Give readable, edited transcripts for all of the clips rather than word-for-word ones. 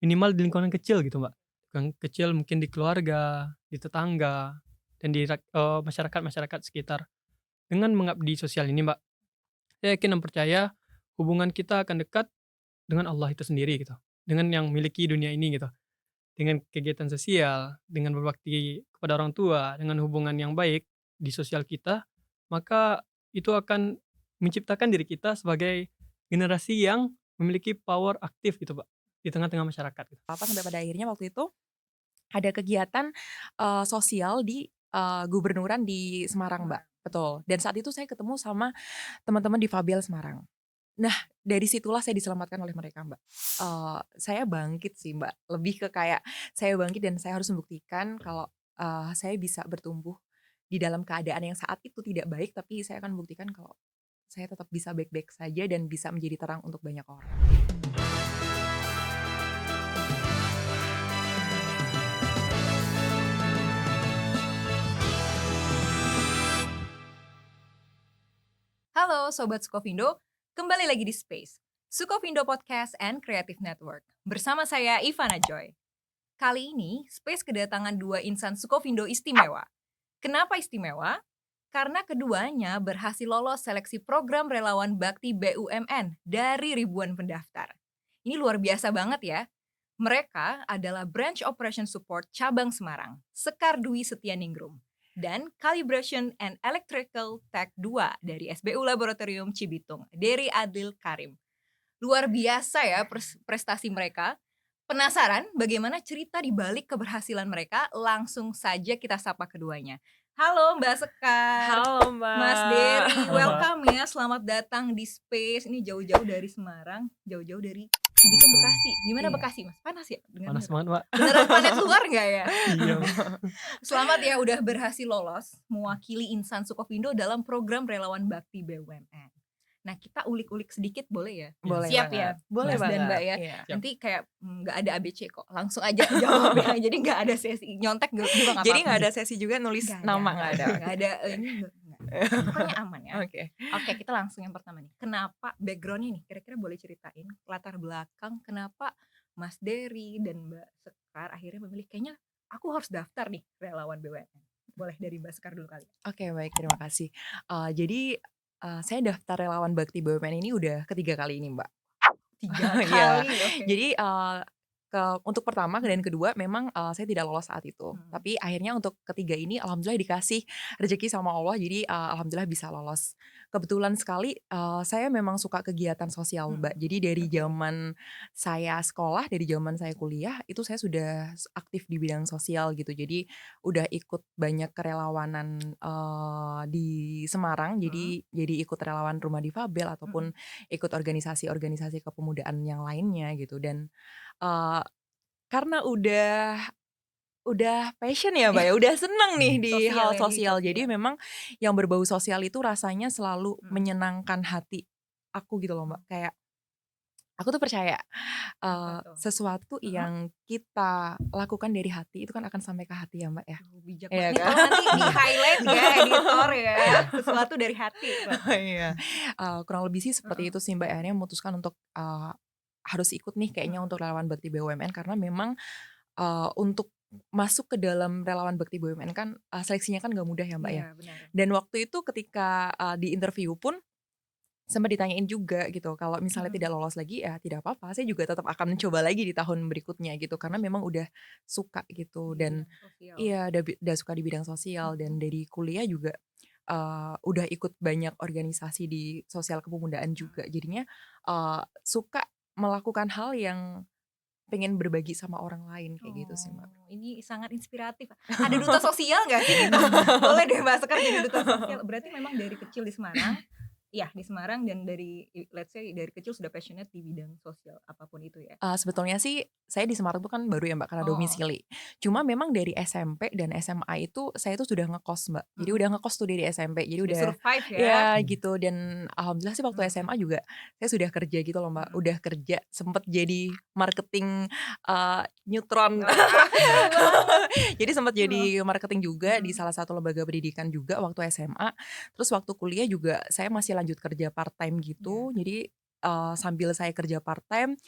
minimal di lingkungan kecil gitu, Mbak. Lingkungan kecil mungkin di keluarga, di tetangga, dan di masyarakat-masyarakat sekitar. Dengan mengabdi sosial ini, Mbak, saya yakin dan percaya hubungan kita akan dekat dengan Allah itu sendiri gitu, dengan yang memiliki dunia ini gitu. Dengan kegiatan sosial, dengan berbakti kepada orang tua, dengan hubungan yang baik di sosial kita, maka itu akan menciptakan diri kita sebagai generasi yang memiliki power aktif gitu, Pak, di tengah-tengah masyarakat gitu. Apa sampai pada akhirnya waktu itu ada kegiatan, sosial di, gubernuran di Semarang, Mbak, betul. Dan saat itu saya ketemu sama teman-teman difabel Semarang. Nah, dari situlah saya diselamatkan oleh mereka, Mbak. Saya bangkit sih, Mbak, lebih ke kayak saya bangkit dan saya harus membuktikan kalau, saya bisa bertumbuh di dalam keadaan yang saat itu tidak baik, tapi saya akan buktikan kalau saya tetap bisa baik-baik saja dan bisa menjadi terang untuk banyak orang. Halo Sobat Sukovindo, kembali lagi di Space, Sukovindo Podcast and Creative Network. Bersama saya Ivana Joy. Kali ini Space kedatangan dua insan Sukovindo istimewa. Kenapa istimewa? Karena keduanya berhasil lolos seleksi program relawan bakti BUMN dari ribuan pendaftar. Ini luar biasa banget ya. Mereka adalah Branch Operation Support Cabang Semarang, Sekar Dwi Setianingrum, dan Calibration and Electrical Tech 2 dari SBU Laboratorium Cibitung, Dery Adil Karim. Luar biasa ya prestasi mereka. Penasaran bagaimana cerita di balik keberhasilan mereka? Langsung saja kita sapa keduanya. Halo Mbak Sekar, Halo, Mas Mbak. Dery, Halo, Mbak. welcome ya. Selamat datang di Space. Ini jauh-jauh dari Semarang, jauh-jauh dari Cibitung Gitu. Bekasi. Gimana Iya. Bekasi, Mas? Panas ya? Panas Dengar-dengar. banget, Mbak. Beneran planet luar nggak ya? Iya, Mbak. Selamat ya udah berhasil lolos mewakili insan Sukovindo dalam program relawan bakti BUMN. Nah, kita ulik-ulik sedikit boleh ya? Iya, Boleh Siap banget, ya, boleh Mas dan banget, Mbak ya? iya. siap. Nanti kayak nggak ada ABC kok, langsung aja jawab ya. Jadi nggak ada sesi nyontek juga nggak Jadi apa-apa. nggak ada sesi juga nulis Nggak ada, nama, nggak ada? nggak ada ini nggak. Pokoknya aman ya. Oke. Oke, kita langsung yang pertama nih. Kenapa backgroundnya nih? Kira-kira boleh ceritain latar belakang kenapa Mas Dery dan Mbak Sekar akhirnya memilih kayaknya aku harus daftar nih relawan BUMN. Boleh dari Mbak Sekar dulu kali. Oke, baik, terima kasih. Jadi, saya daftar relawan bakti BUMN ini udah ketiga kali ini, Mbak. Tiga Iya. kali, oke. Jadi, untuk pertama dan kedua memang, saya tidak lolos saat itu. Mhm. Tapi akhirnya untuk ketiga ini alhamdulillah dikasih rezeki sama Allah, jadi, alhamdulillah bisa lolos. Kebetulan sekali, saya memang suka kegiatan sosial, Mbak. Mhm. Jadi dari Oke. zaman saya sekolah, dari zaman saya kuliah, itu saya sudah aktif di bidang sosial gitu. Jadi udah ikut banyak kerelawanan, di Semarang, Mhm. jadi ikut relawan rumah difabel ataupun Mhm. ikut organisasi-organisasi kepemudaan yang lainnya gitu dan, eee, karena udah passion ya, Mbak, ya, udah seneng nih di Sosial hal ya, di sosial. Jadi sosial. memang yang berbau sosial itu rasanya selalu Mhm. menyenangkan hati aku gitu loh, Mbak. Kayak aku tuh percaya, Apa tuh? sesuatu Mhm. yang kita lakukan dari hati itu kan akan sampai ke hati ya, Mbak, ya. Bijak Iya banget. Nih kan? tolong nanti di-highlight ya editor ya, sesuatu dari hati. Wah. Iya, kurang lebih sih seperti Heeh. itu sih, Mbak, akhirnya memutuskan untuk, harus ikut nih kayaknya Mhm. untuk relawan bakti BUMN karena memang, untuk masuk ke dalam relawan bakti BUMN kan, seleksinya kan nggak mudah ya, Mbak, ya. Iya, benar. Dan waktu itu ketika, di interview pun sempat ditanyain juga gitu, kalau misalnya Mhm. tidak lolos lagi ya tidak apa-apa, saya juga tetap akan mencoba lagi di tahun berikutnya gitu, karena memang udah suka gitu Di dan bidang sosial. iya, udah suka di bidang sosial dan Mhm. dari kuliah juga, udah ikut banyak organisasi di sosial kepemudaan Mhm. juga. Jadinya, suka melakukan hal yang pengen berbagi sama orang lain, kayak gitu sih, Mbak. Oh, ini sangat inspiratif. Ada duta sosial nggak sih kita? Boleh deh Mbak Sekar jadi duta sosial. Berarti memang dari kecil di Semarang, iya di Semarang dan dari let's say dari kecil sudah passionate di bidang sosial apapun itu ya? Sebetulnya sih saya di Semarang tuh kan baru ya, Mbak, karena Oh. domisili. Cuma memang dari SMP dan SMA itu saya tuh sudah ngekos, Mbak. Jadi Mhm. udah ngekos tuh dari SMP. Jadi Sudah udah survive ya? ya gitu dan alhamdulillah sih waktu SMA Mhm. juga saya sudah kerja gitu loh, Mbak. Mhm. Udah kerja sempet jadi marketing, neutron. Wah, seru banget. Jadi sempat Heeh. jadi marketing juga di Mhm. salah satu lembaga pendidikan juga waktu SMA. Terus waktu kuliah juga saya masih lanjut kerja part-time Iya. gitu. Jadi, sambil saya kerja part-time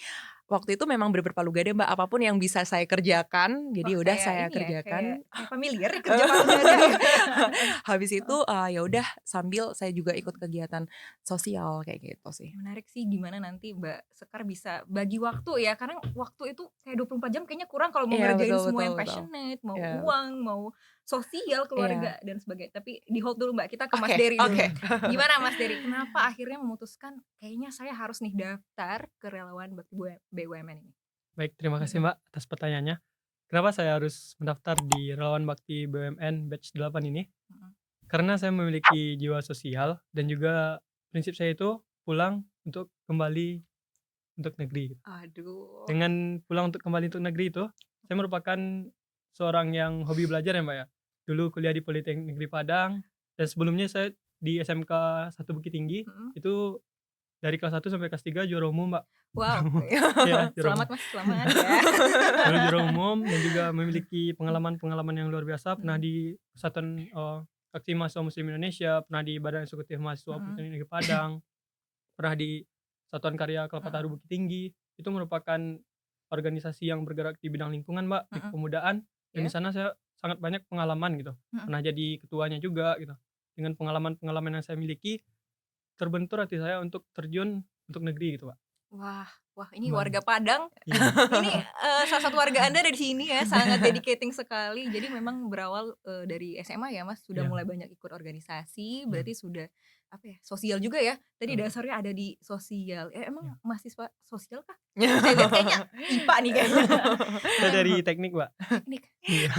waktu itu memang bener-bener palu gada Mbak, apapun yang bisa saya kerjakan, Wah, jadi udah kayak saya ini ya, kerjakan. kayak familiar ya kerja palu gada ya. Habis itu, ya udah sambil saya juga ikut kegiatan sosial kayak gitu sih. Menarik sih gimana nanti Mbak Sekar bisa bagi waktu ya, karena waktu itu kayak 24 jam kayaknya kurang kalau mau Iya, ngerjain betul semua betul yang betul. passionate, mau Iya, uang, mau sosial, iya. keluarga dan sebagainya. Tapi di hold dulu Mbak, kita ke Mas Oke Dery dulu. oke. Gimana Mas Dery, kenapa akhirnya memutuskan kayaknya saya harus nih daftar ke relawan bakti BUMN ini? Baik, terima kasih Mhm, Mbak atas pertanyaannya. Kenapa saya harus mendaftar di Relawan Bakti BUMN Batch 8 ini? mhm. Karena saya memiliki jiwa sosial dan juga prinsip saya itu pulang untuk kembali untuk negeri. Aduh. Dengan pulang untuk kembali untuk negeri itu, saya merupakan seorang yang hobi belajar ya, Mbak, ya. Dulu kuliah di Politeknik Negeri Padang dan sebelumnya saya di SMK 1 Bukit Tinggi, Mhm. itu dari kelas 1 sampai kelas 3 juara umum, Mbak. Juara Wow. umum. Iya, juara umum. Selamat Mas, selamat ya. Dulu juara umum dan juga memiliki pengalaman-pengalaman yang luar biasa, pernah Mhm, di Persatuan, Aksi Mahasiswa Muslim Indonesia, pernah di Badan Eksekutif Mahasiswa mhm, Politeknik Negeri Padang, pernah di Satuan Karya Kalpataru mhm, Bukit Tinggi. Itu merupakan organisasi yang bergerak di bidang lingkungan, Mbak, di mhm. kepemudaan, dan di Ya? sana saya sangat banyak pengalaman gitu. Mhm. Pernah jadi ketuanya juga gitu. Dengan pengalaman-pengalaman yang saya miliki, terbentur hati saya untuk terjun untuk negeri gitu, Pak, Wah wah ini kembali. warga Padang, Iya, ini, salah satu warga Anda dari sini ya, sangat dedicating sekali. Jadi memang berawal, dari SMA ya Mas, sudah iya, mulai banyak ikut organisasi, iya, berarti sudah, apa ya, sosial juga ya? Tadi betul, dasarnya ada di sosial, iya. emang mahasiswa sosial kah? Saya lihat kayaknya IPA nih kayaknya. Saya Yang dari teknik, Mbak. teknik, Iya,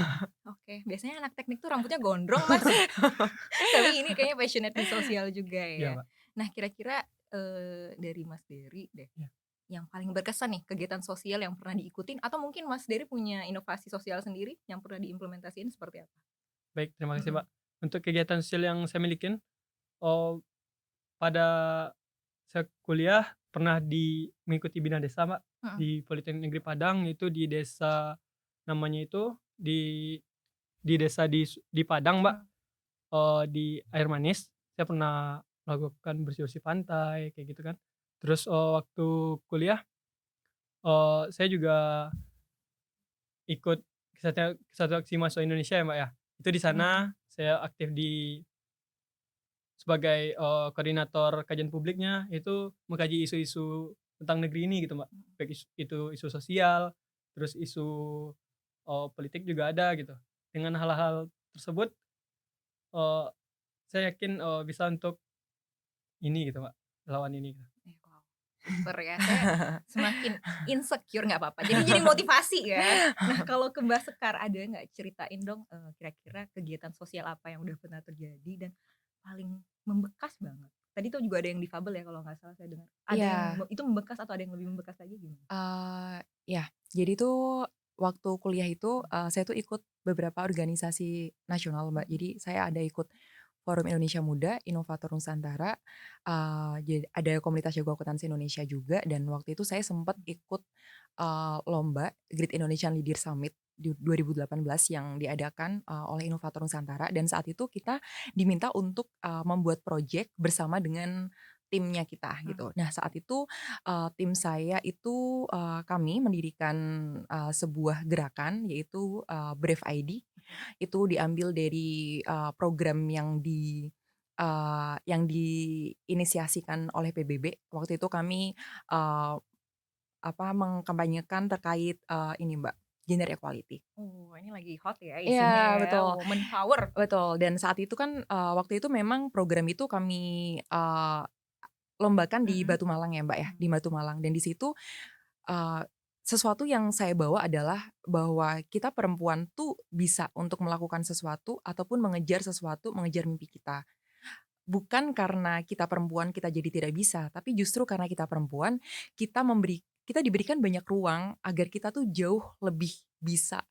oke. Biasanya anak teknik tuh rambutnya gondrong Mas, tapi ini kayaknya passionate di sosial juga iya, ya. Pak, Nah kira-kira, dari Mas Dery deh, iya. yang paling berkesan nih kegiatan sosial yang pernah diikutin atau mungkin Mas Dery punya inovasi sosial sendiri yang pernah diimplementasiin seperti apa? Baik, terima kasih, Mhm, Mbak. Untuk kegiatan sosial yang saya milikin, oh, pada saya kuliah pernah mengikuti Bina Desa, Mbak, mhm, di Politeknik Negeri Padang, itu di desa namanya itu di desa di Padang, Mbak, mhm, di Air Manis. Saya pernah melakukan bersih-bersih pantai kayak gitu kan. Terus, waktu kuliah, saya juga ikut Kesatuan Aksi Mahasiswa Indonesia ya, Mbak, ya. Itu di sana mhm, saya aktif sebagai, koordinator kajian publiknya, itu mengkaji isu-isu tentang negeri ini gitu, Mbak. mhm. Baik itu isu sosial, terus isu, politik juga ada gitu. Dengan hal-hal tersebut, eee, saya yakin, bisa untuk ini gitu, Mbak, lawan ini gitu. Wow, super ya, saya semakin insecure nggak apa-apa, jadi motivasi ya. Nah kalau ke Mbak Sekar ada nggak ceritain dong, kira-kira kegiatan sosial apa yang udah pernah terjadi dan paling membekas banget? Tadi tuh juga ada yang difabel ya kalau nggak salah saya dengar. Ada yang Iya, itu membekas atau ada yang lebih membekas lagi gimana? ya. Jadi tuh waktu kuliah itu, saya tuh ikut beberapa organisasi nasional, Mbak. Mhm, Jadi saya ada ikut Forum Indonesia Muda, Inovator Nusantara, ada komunitas jago akuntansi Indonesia juga, dan waktu itu saya sempat ikut, lomba Great Indonesian Leader Summit di 2018 yang diadakan, oleh Inovator Nusantara, dan saat itu kita diminta untuk, membuat project bersama dengan timnya kita mhm, gitu. Nah saat itu, tim saya itu, kami mendirikan, sebuah gerakan yaitu, Brave ID. oke. Itu diambil dari, program yang diinisiasikan oleh PBB. Waktu itu kami, eee, mengkampanyekan terkait, ini Mbak, gender equality. Oh ini lagi hot ya isunya Iya ya, betul woman power. betul, dan saat itu kan, waktu itu memang program itu kami, lombakan di Mhm, Batu Malang ya Mbak ya, mhm, di Batu Malang, dan di situ sesuatu yang saya bawa adalah bahwa kita perempuan tuh bisa untuk melakukan sesuatu ataupun mengejar sesuatu, mengejar mimpi kita. Bukan karena kita perempuan kita jadi tidak bisa, tapi justru karena kita perempuan, kita diberikan banyak ruang agar kita tuh jauh lebih bisa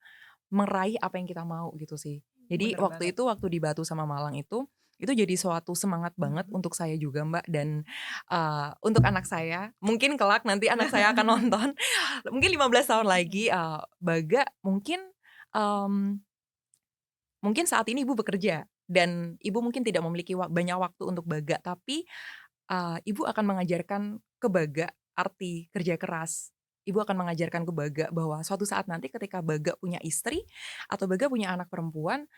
meraih apa yang kita mau gitu sih. Jadi bener waktu banget. itu, waktu di Batu sama Malang itu jadi suatu semangat banget Mhm. untuk saya juga Mbak, dan, untuk anak saya, mungkin kelak nanti anak saya akan nonton, mungkin 15 tahun lagi, Baga mmm, mungkin saat ini ibu bekerja dan ibu mungkin tidak memiliki banyak waktu untuk Baga, tapi, ibu akan mengajarkan ke Baga arti kerja keras. Ibu akan mengajarkan ke Baga bahwa suatu saat nanti ketika Baga punya istri atau Baga punya anak perempuan,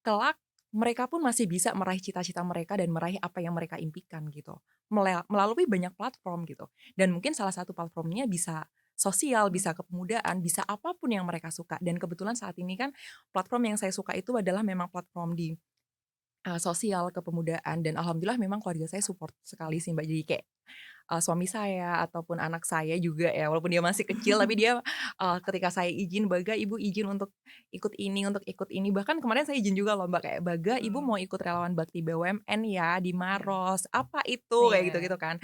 kelak mereka pun masih bisa meraih cita-cita mereka dan meraih apa yang mereka impikan gitu. Melalui banyak platform gitu. Dan mungkin salah satu platformnya bisa sosial, bisa kepemudaan, bisa apapun yang mereka suka. Dan kebetulan saat ini kan platform yang saya suka itu adalah memang platform di sosial kepemudaan, dan alhamdulillah memang keluarga saya support sekali sih Mbak. Jadi kayak suami saya ataupun anak saya juga ya, walaupun dia masih kecil tapi dia ketika saya izin, "Baga, Ibu izin untuk ikut ini, untuk ikut ini." Bahkan kemarin saya izin juga loh Mbak, kayak, "Baga, Ibu mau ikut relawan bakti BUMN ya di Maros." "Apa itu?" Kayak Iya. gitu-gitu kan.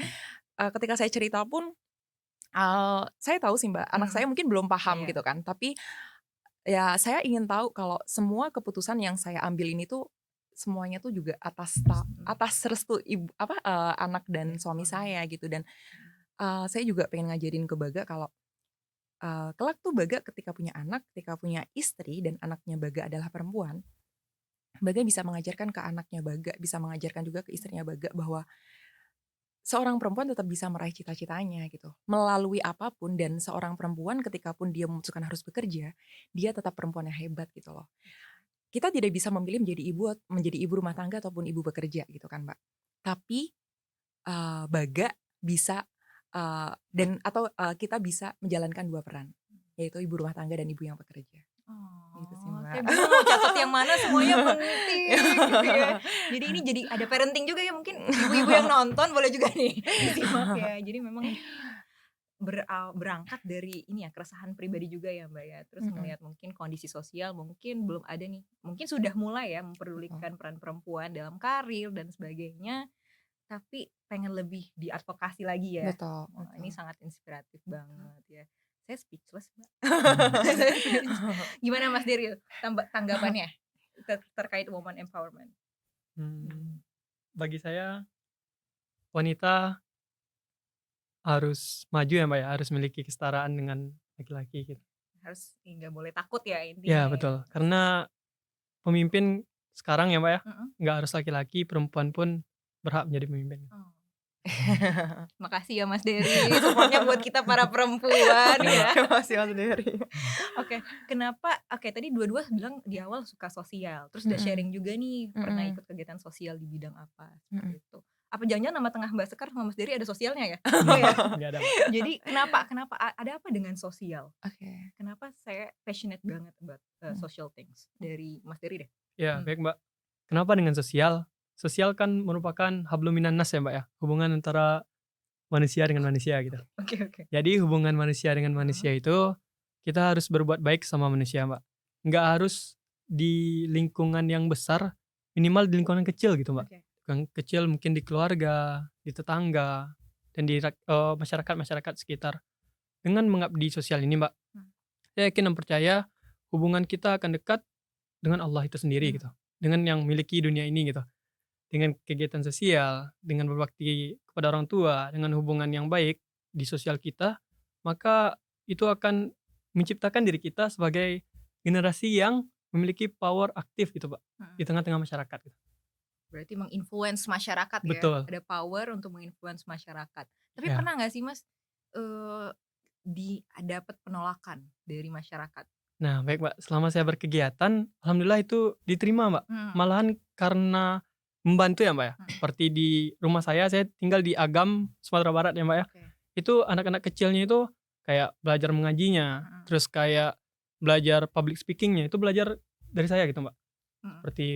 Ketika saya cerita pun saya tahu sih Mbak, anak saya mungkin belum paham Iya. gitu kan, tapi ya saya ingin tahu kalau semua keputusan yang saya ambil ini tuh semuanya tuh juga atas restu anak dan suami saya gitu. Dan saya juga pengen ngajarin ke Baga kalau kelak tuh Baga ketika punya anak, ketika punya istri dan anaknya Baga adalah perempuan, Baga bisa mengajarkan ke anaknya Baga, bisa mengajarkan juga ke istrinya Baga bahwa seorang perempuan tetap bisa meraih cita-citanya gitu, melalui apapun. Dan seorang perempuan ketika pun dia memutuskan harus bekerja, dia tetap perempuan yang hebat gitu loh. Kita tidak bisa memilih menjadi ibu rumah tangga ataupun ibu bekerja gitu kan Mbak. Tapi Baga bisa kita bisa menjalankan 2 peran, yaitu ibu rumah tangga dan ibu yang bekerja. Gitu sih Mbak. Saya bingung mau catat yang mana, semuanya penting gitu ya. Jadi ini jadi ada parenting juga ya, mungkin ibu-ibu yang nonton boleh juga nih disimak ya. Jadi memang berangkat dari ini ya, keresahan pribadi juga ya Mbak ya. Terus melihat mungkin kondisi sosial mungkin belum ada nih, mungkin sudah mulai ya memperdulikan peran perempuan dalam karir dan sebagainya, tapi pengen lebih diadvokasi lagi ya. Betul, Wah, ini sangat inspiratif banget ya. Saya speechless Mbak. Gimana Mas Dery tanggapannya terkait woman empowerment? Bagi saya wanita harus maju ya Mbak ya, harus memiliki kesetaraan dengan laki-laki gitu. Harus nggak boleh takut ya intinya Ya ya. betul, karena pemimpin sekarang ya Mbak ya, Mm-mm. nggak harus laki-laki, perempuan pun berhak menjadi pemimpin. Oh. Makasih ya Mas Dery, supportnya buat kita para perempuan ya. Terima kasih Mas Dery. Oke, tadi dua-dua bilang di awal suka sosial, terus udah sharing juga nih pernah ikut kegiatan sosial di bidang apa seperti itu. Apa jangan-jangan nama tengah Mbak Sekar sama Mas Dery ada sosialnya ya? Oh ya. Nggak ada. Jadi kenapa ada apa dengan sosial? Oke. Kenapa saya passionate banget about social things dari Mas Dery deh? Ya baik Mbak, kenapa dengan sosial? Sosial kan merupakan hablum minan nas ya Mbak ya, hubungan antara manusia dengan manusia gitu. Oke. Jadi hubungan manusia dengan manusia itu kita harus berbuat baik sama manusia Mbak. Nggak harus di lingkungan yang besar, minimal di lingkungan kecil gitu Mbak. Oke. Yang kecil mungkin di keluarga, di tetangga, dan di masyarakat sekitar. Dengan mengabdi sosial ini Mbak, saya yakin dan percaya hubungan kita akan dekat dengan Allah itu sendiri gitu. Dengan yang memiliki dunia ini gitu. Dengan kegiatan sosial, dengan berbakti kepada orang tua, dengan hubungan yang baik di sosial kita, maka itu akan menciptakan diri kita sebagai generasi yang memiliki power aktif gitu Pak, di tengah-tengah masyarakat gitu. Berarti menginfluence masyarakat ya. Betul. Ada power untuk menginfluence masyarakat. Tapi Ya. pernah nggak sih Mas dapat penolakan dari masyarakat? Nah baik Mbak, selama saya berkegiatan, alhamdulillah itu diterima Mbak. Malahan karena membantu ya Mbak ya. Seperti di rumah saya tinggal di Agam, Sumatera Barat ya Mbak ya. Oke. Itu anak-anak kecilnya itu kayak belajar mengajinya, terus kayak belajar public speakingnya, itu belajar dari saya gitu Mbak. Seperti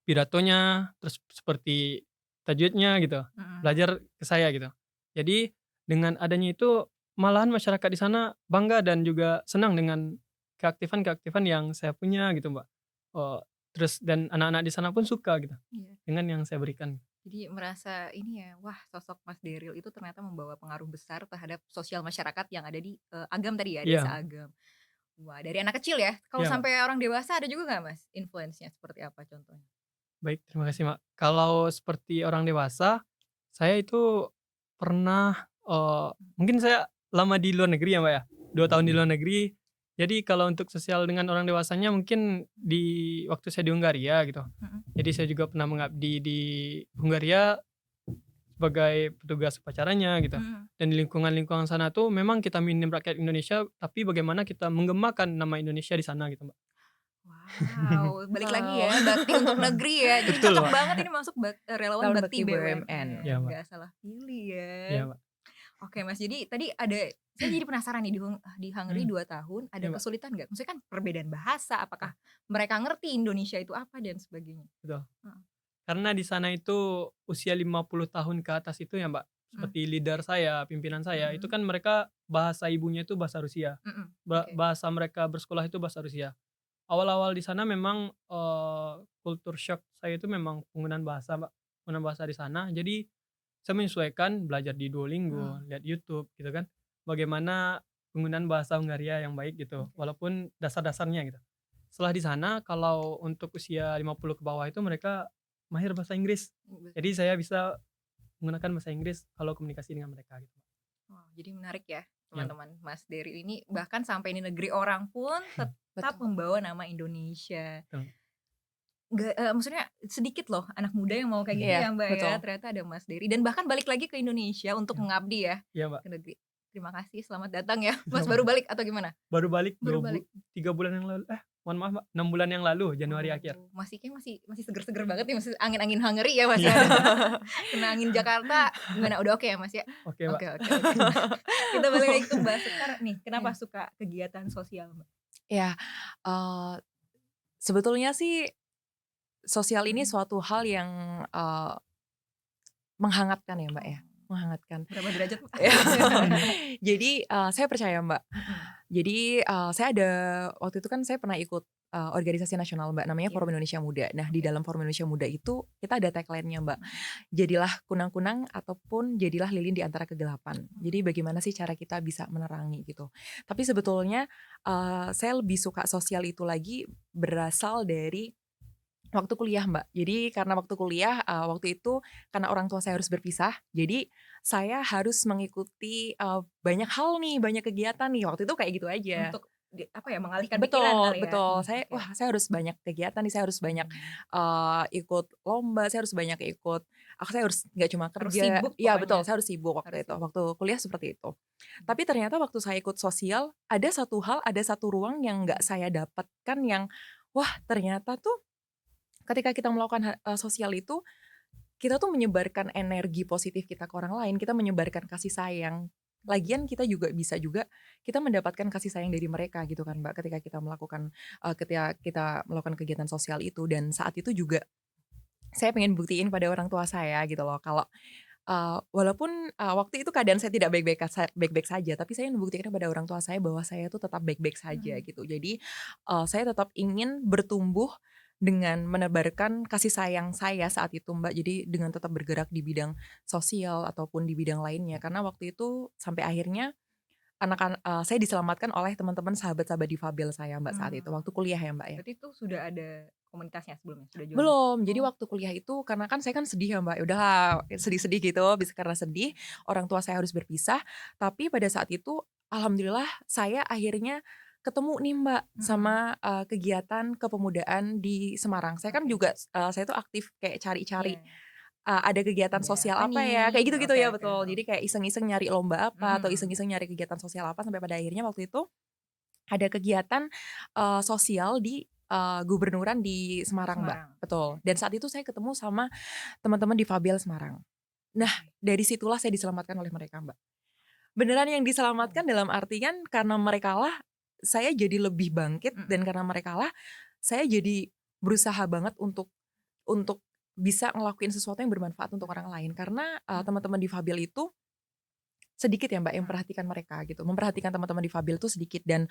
pidatonya, terus seperti tajwidnya gitu, belajar ke saya gitu. Jadi dengan adanya itu malahan masyarakat di sana bangga dan juga senang dengan keaktifan yang saya punya gitu Mbak. Terus dan anak-anak di sana pun suka gitu dengan yang saya berikan. Jadi merasa ini ya, wah sosok Mas Deryl itu ternyata membawa pengaruh besar terhadap sosial masyarakat yang ada di Agam tadi ya, desa Agam. Wah dari anak kecil ya, kalau sampai orang dewasa ada juga nggak Mas influence-nya seperti apa contohnya? Baik, terima kasih Mbak. Kalau seperti orang dewasa, saya itu pernah mungkin saya lama di luar negeri ya Mbak ya, 2 tahun di luar negeri. Jadi kalau untuk sosial dengan orang dewasanya mungkin di waktu saya di Hungaria gitu. Jadi saya juga pernah mengabdi di Hungaria sebagai petugas upacaranya gitu. Mhm. Dan di lingkungan-lingkungan sana tuh memang kita minim rakyat Indonesia, tapi bagaimana kita menggemakan nama Indonesia di sana gitu, Mbak. Wow, balik lagi Wow. ya, bakti untuk negeri ya. Jadi Betul, cocok Mbak. banget ini masuk relawan Relawan bakti Bakti BUMN. BUMN. Iya, Mbak. Nggak salah pilih ya. Iya, Mbak. Oke Mas, jadi tadi saya jadi penasaran nih di Hungary Mhm, 2 tahun, ada iya, Mbak, kesulitan nggak? Maksudnya kan perbedaan bahasa, apakah mereka ngerti Indonesia itu apa dan sebagainya? betul. Heeh. Karena di sana itu usia 50 tahun ke atas itu ya, Mbak, Mhm, seperti leader saya, pimpinan saya, itu mhm, kan mereka bahasa ibunya itu bahasa Rusia. mhm, oke. Bahasa mereka bersekolah itu bahasa Rusia. Awal-awal di sana memang, culture shock saya itu memang penggunaan bahasa, Mbak, penggunaan bahasa di sana. Jadi saya menyesuaikan belajar di Duolingo, Heeh, lihat YouTube gitu kan, bagaimana penggunaan bahasa Hungaria yang baik gitu, oke. walaupun dasar-dasarnya gitu. Setelah di sana kalau untuk usia 50 ke bawah itu mereka mahir bahasa Inggris. Jadi saya bisa menggunakan bahasa Inggris kalau komunikasi dengan mereka gitu. Wow, jadi menarik ya Iya, teman-teman. Mas Dery ini bahkan sampai di negeri orang pun tetap Betul. membawa nama Indonesia. betul. Nggak, maksudnya sedikit loh anak muda yang mau kayak gitu Iya, ya Mbak ya, betul. ternyata ada Mas Dery dan bahkan balik lagi ke Indonesia untuk Iya, mengabdi ya iya, Mbak. ke negeri. Terima kasih, selamat datang ya. Iya, Mas baru Mbak. balik atau gimana? Baru balik Baru balik. 3 bulan yang lalu, mohon maaf, Mbak, 6 bulan yang lalu, Januari akhir. Oh, masih kayak masih seger-seger banget nih, masih angin-angin Hungary ya Mas Iya, ya. Kena angin Jakarta, gimana udah oke ya Mas ya? oke, Mbak. Oke oke oke. Kita balik lagi ke Mbak Sekar nih, kenapa Iya. suka kegiatan sosial Mbak? Ya, eee, sebetulnya sih sosial ini Mhm. suatu hal yang, menghangatkan ya, Mbak, Oh, ya, menghangatkan. berapa derajat Mbak? Jadi, saya percaya, Mbak. Mhm, Jadi, saya ada waktu itu kan saya pernah ikut, organisasi nasional, Mbak, namanya iya, Forum Indonesia Muda. Nah, di oke. dalam Forum Indonesia Muda itu kita ada tagline-nya, Mbak, Mhm. "Jadilah kunang-kunang ataupun jadilah lilin di antara kegelapan." Jadi Oh, bagaimana sih cara kita bisa menerangi gitu. Tapi sebetulnya, saya lebih suka sosial itu lagi berasal dari waktu kuliah, Mbak. Jadi karena waktu kuliah, waktu itu karena orang tua saya harus berpisah, jadi saya harus mengikuti, banyak hal nih, banyak kegiatan nih, waktu itu kayak gitu aja. untuk apa ya, mengalihkan pikiran Betul kali ya? betul, saya Oke. wah saya harus banyak kegiatan nih, saya harus banyak, Mmm, ikut lomba, saya harus banyak ikut saya harus nggak cuma harus kerja sibuk iya betul, pokoknya, saya harus sibuk harus waktu itu, sibuk. waktu kuliah seperti itu. Mhm, Tapi ternyata waktu saya ikut sosial, ada satu hal, ada satu ruang yang nggak mhm, saya dapatkan yang, wah ternyata tuh ketika kita melakukan sosial itu, kita tuh menyebarkan energi positif kita ke orang lain, kita menyebarkan kasih sayang. mhm. Lagian kita juga bisa juga kita mendapatkan kasih sayang dari mereka gitu kan, Mbak, ketika kita melakukan ketika kita melakukan kegiatan sosial itu dan saat itu juga saya pengen buktiin pada orang tua saya gitu loh kalau, walaupun, waktu itu keadaan saya tidak baik-baik saja, tapi saya membuktikan pada orang tua saya bahwa saya tuh tetap baik-baik saja Mhm. gitu. Jadi, saya tetap ingin bertumbuh dengan menebarkan kasih sayang saya saat itu, Mbak. Jadi dengan tetap bergerak di bidang sosial ataupun di bidang lainnya, karena waktu itu sampai akhirnya saya diselamatkan oleh teman-teman sahabat-sahabat difabel saya, Mbak, saat itu, Oh, waktu kuliah ya, Mbak, ya. berarti itu sudah ada komunitasnya sebelumnya? Sudah join? Belum, jadi Oh, waktu kuliah itu karena kan saya kan sedih ya, Mbak, ya udahlah sedih-sedih gitu, bisa karena sedih, orang tua saya harus berpisah, tapi pada saat itu alhamdulillah saya akhirnya ketemu nih, Mbak, mhm, sama, kegiatan kepemudaan di Semarang. Saya kan oke. juga, saya tuh aktif kayak cari-cari, Iya, ada kegiatan ada sosial apa apa nih? ya, kayak gitu-gitu Oke ya, oke, betul. heeh. Jadi kayak iseng-iseng nyari lomba apa atau Mmm, iseng-iseng nyari kegiatan sosial apa sampai pada akhirnya waktu itu ada kegiatan, sosial di, gubernuran di Semarang, Mbak, Semarang, betul. oke Dan saat itu saya ketemu sama teman-teman difabel Semarang. Nah, oke. dari situlah saya diselamatkan oleh mereka, Mbak. Beneran yang Oh, diselamatkan dalam artian karena merekalah saya jadi lebih bangkit dan mhm, karena merekalah saya jadi berusaha banget untuk bisa ngelakuin sesuatu yang bermanfaat untuk orang lain. Karena, mhm, teman-teman difabel itu sedikit ya, Mbak, yang mhm, memperhatikan mereka gitu. Memperhatikan teman-teman difabel itu sedikit dan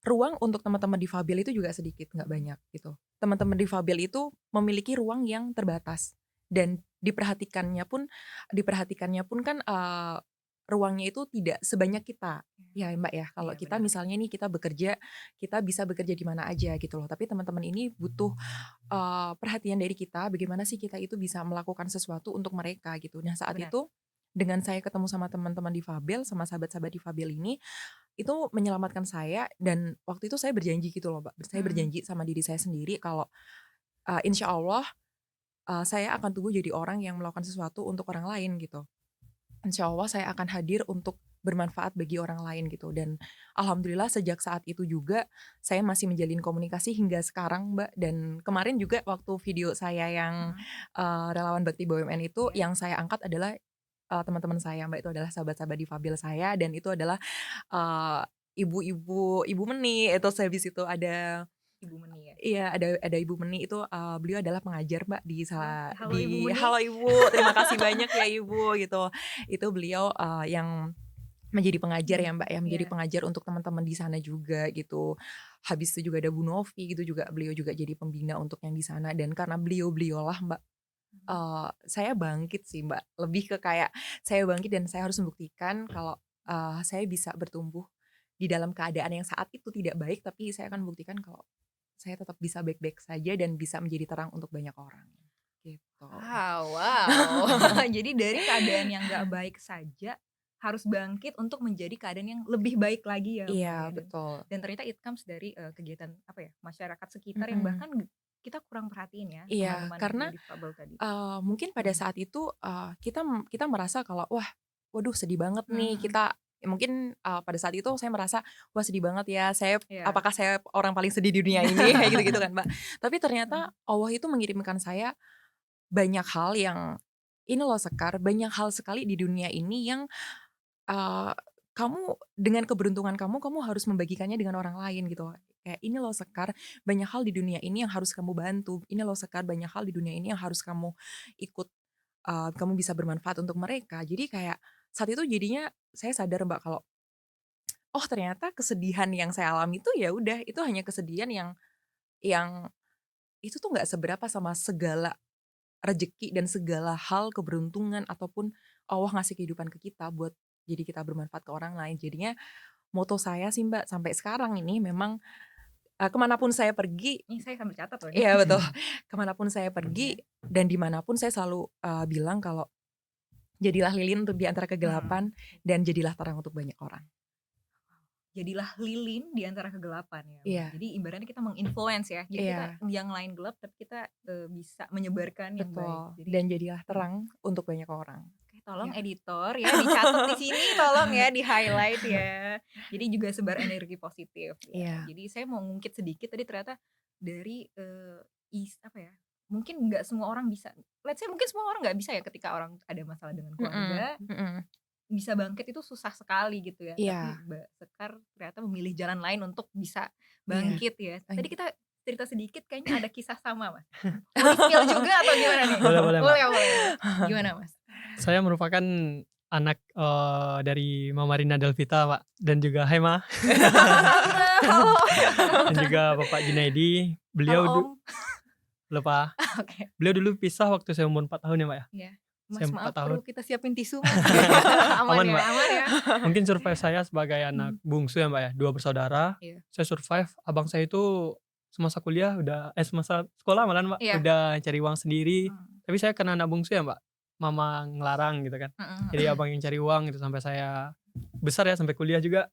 ruang untuk teman-teman difabel itu juga sedikit, nggak mhm. banyak gitu. Teman-teman difabel itu memiliki ruang yang terbatas dan diperhatikannya pun kan, ruangnya itu tidak sebanyak kita, ya Mbak ya. Kalau Iya kita benar. misalnya nih kita bekerja, kita bisa bekerja di mana aja gitu loh. Tapi teman-teman ini butuh, perhatian dari kita, bagaimana sih kita itu bisa melakukan sesuatu untuk mereka gitu. Nah saat Benar. itu, dengan saya ketemu sama teman-teman difabel, sama sahabat-sahabat difabel ini, itu menyelamatkan saya dan waktu itu saya berjanji gitu loh, Mbak, saya Mhm, berjanji sama diri saya sendiri kalau, insya Allah saya akan tumbuh jadi orang yang melakukan sesuatu untuk orang lain gitu. Insya Allah saya akan hadir untuk bermanfaat bagi orang lain gitu. Dan alhamdulillah sejak saat itu juga saya masih menjalin komunikasi hingga sekarang Mbak. Dan kemarin juga waktu video saya yang relawan bakti BUMN itu, Iya. yang saya angkat adalah teman-teman saya Mbak, itu adalah sahabat-sahabat difabel saya, dan itu adalah eh, ibu Meni. Itu habis itu ada, Ibu Meni ya. iya, ada Ibu Meni itu, beliau adalah pengajar Mbak di salah Halo Ibu Meni. halo Ibu, terima kasih banyak ya Ibu gitu. Itu beliau yang menjadi pengajar ya Mbak ya, menjadi Iya. pengajar untuk teman-teman di sana juga gitu. Habis itu juga ada Bu Novi gitu, juga beliau juga jadi pembina untuk yang di sana, dan karena beliau-beliaulah Mbak, saya bangkit sih Mbak. Lebih ke kayak saya bangkit dan saya harus membuktikan kalau saya bisa bertumbuh di dalam keadaan yang saat itu tidak baik, tapi saya akan membuktikan kalau saya tetap bisa baik-baik saja dan bisa menjadi terang untuk banyak orang gitu. Wow. Jadi dari keadaan yang nggak baik saja harus bangkit untuk menjadi keadaan yang lebih baik lagi ya, Mbak, Iya ya. betul. Dan ternyata it comes dari kegiatan apa ya, masyarakat sekitar yang bahkan kita kurang perhatiin ya, Iya, teman-teman karena yang difabel tadi. mungkin pada saat itu kita merasa kalau waduh sedih banget nih Mhm. kita. Mungkin pada saat itu saya merasa wah sedih banget ya, Iya. apakah saya orang paling sedih di dunia ini kayak gitu-gitu kan Mbak. Tapi ternyata Mhm. Allah itu mengirimkan saya banyak hal yang ini loh Sekar, banyak hal sekali di dunia ini yang Eee, kamu dengan keberuntungan kamu harus membagikannya dengan orang lain gitu. Kayak, "Ini loh Sekar, banyak hal di dunia ini yang harus kamu bantu. Ini loh Sekar, banyak hal di dunia ini yang harus kamu ikut, kamu bisa bermanfaat untuk mereka." Jadi kayak saat itu jadinya saya sadar Mbak kalau, oh ternyata kesedihan yang saya alami itu ya udah, itu hanya kesedihan yang itu tuh nggak seberapa sama segala rezeki dan segala hal keberuntungan ataupun Allah ngasih kehidupan ke kita buat jadi kita bermanfaat ke orang lain. Jadinya moto saya sih Mbak sampai sekarang ini memang, ke saya pergi, Ini saya sambil catat loh nih. iya betul, kemanapun saya pergi dan dimanapun saya selalu, bilang kalau, "Jadilah lilin untuk di antara kegelapan dan jadilah terang untuk banyak orang." Jadilah lilin di antara kegelapan ya, Mbak. Iya Jadi ibaratnya kita menginfluence ya. Jadi kita iya, yang lain gelap tapi kita bisa menyebarkan yang baik. betul, Jadi dan jadilah terang untuk banyak orang. oke, tolong Iya. editor ya dicatat di sini, tolong ya di-highlight ya. Jadi juga sebar energi positif ya. Iya, Jadi saya mau ngungkit sedikit tadi ternyata dari apa ya? Mungkin nggak semua orang bisa. Let's say mungkin semua orang nggak bisa ya ketika orang ada masalah dengan mhm keluarga, mhm, bisa bangkit itu susah sekali gitu ya. Tapi iya Mbak Sekar ternyata memilih jalan lain untuk bisa iya, bangkit ya. Tadi lanjut. kita cerita sedikit kayaknya ada kisah sama Mas. Mau di-spill juga atau gimana nih? Boleh boleh, Mbak. Boleh, boleh. Gimana Mas? Saya merupakan anak, dari Mama Rina Delvita, Pak, dan juga hai Ma, Halo. dan juga Bapak Junaidi. Halo Beliau Om. lupa, Oke. beliau dulu pisah waktu saya umur 4 tahun ya, Mbak, ya. Iya. Saya Mas maaf 4 tahun. perlu kita siapin tisu Mas. Aman Aman, ya, Mbak. aman ya. Mungkin survive saya sebagai anak bungsu ya, Mbak, ya, 2 bersaudara. Iya. Saya survive, abang saya itu semasa kuliah semasa sekolah malahan, Mbak, Iya. udah cari uang sendiri. Mmm. Tapi saya karena anak bungsu ya, Mbak, mama ngelarang gitu kan. Mhm, Jadi mhm. abang yang cari uang gitu sampai saya besar ya, sampai kuliah juga.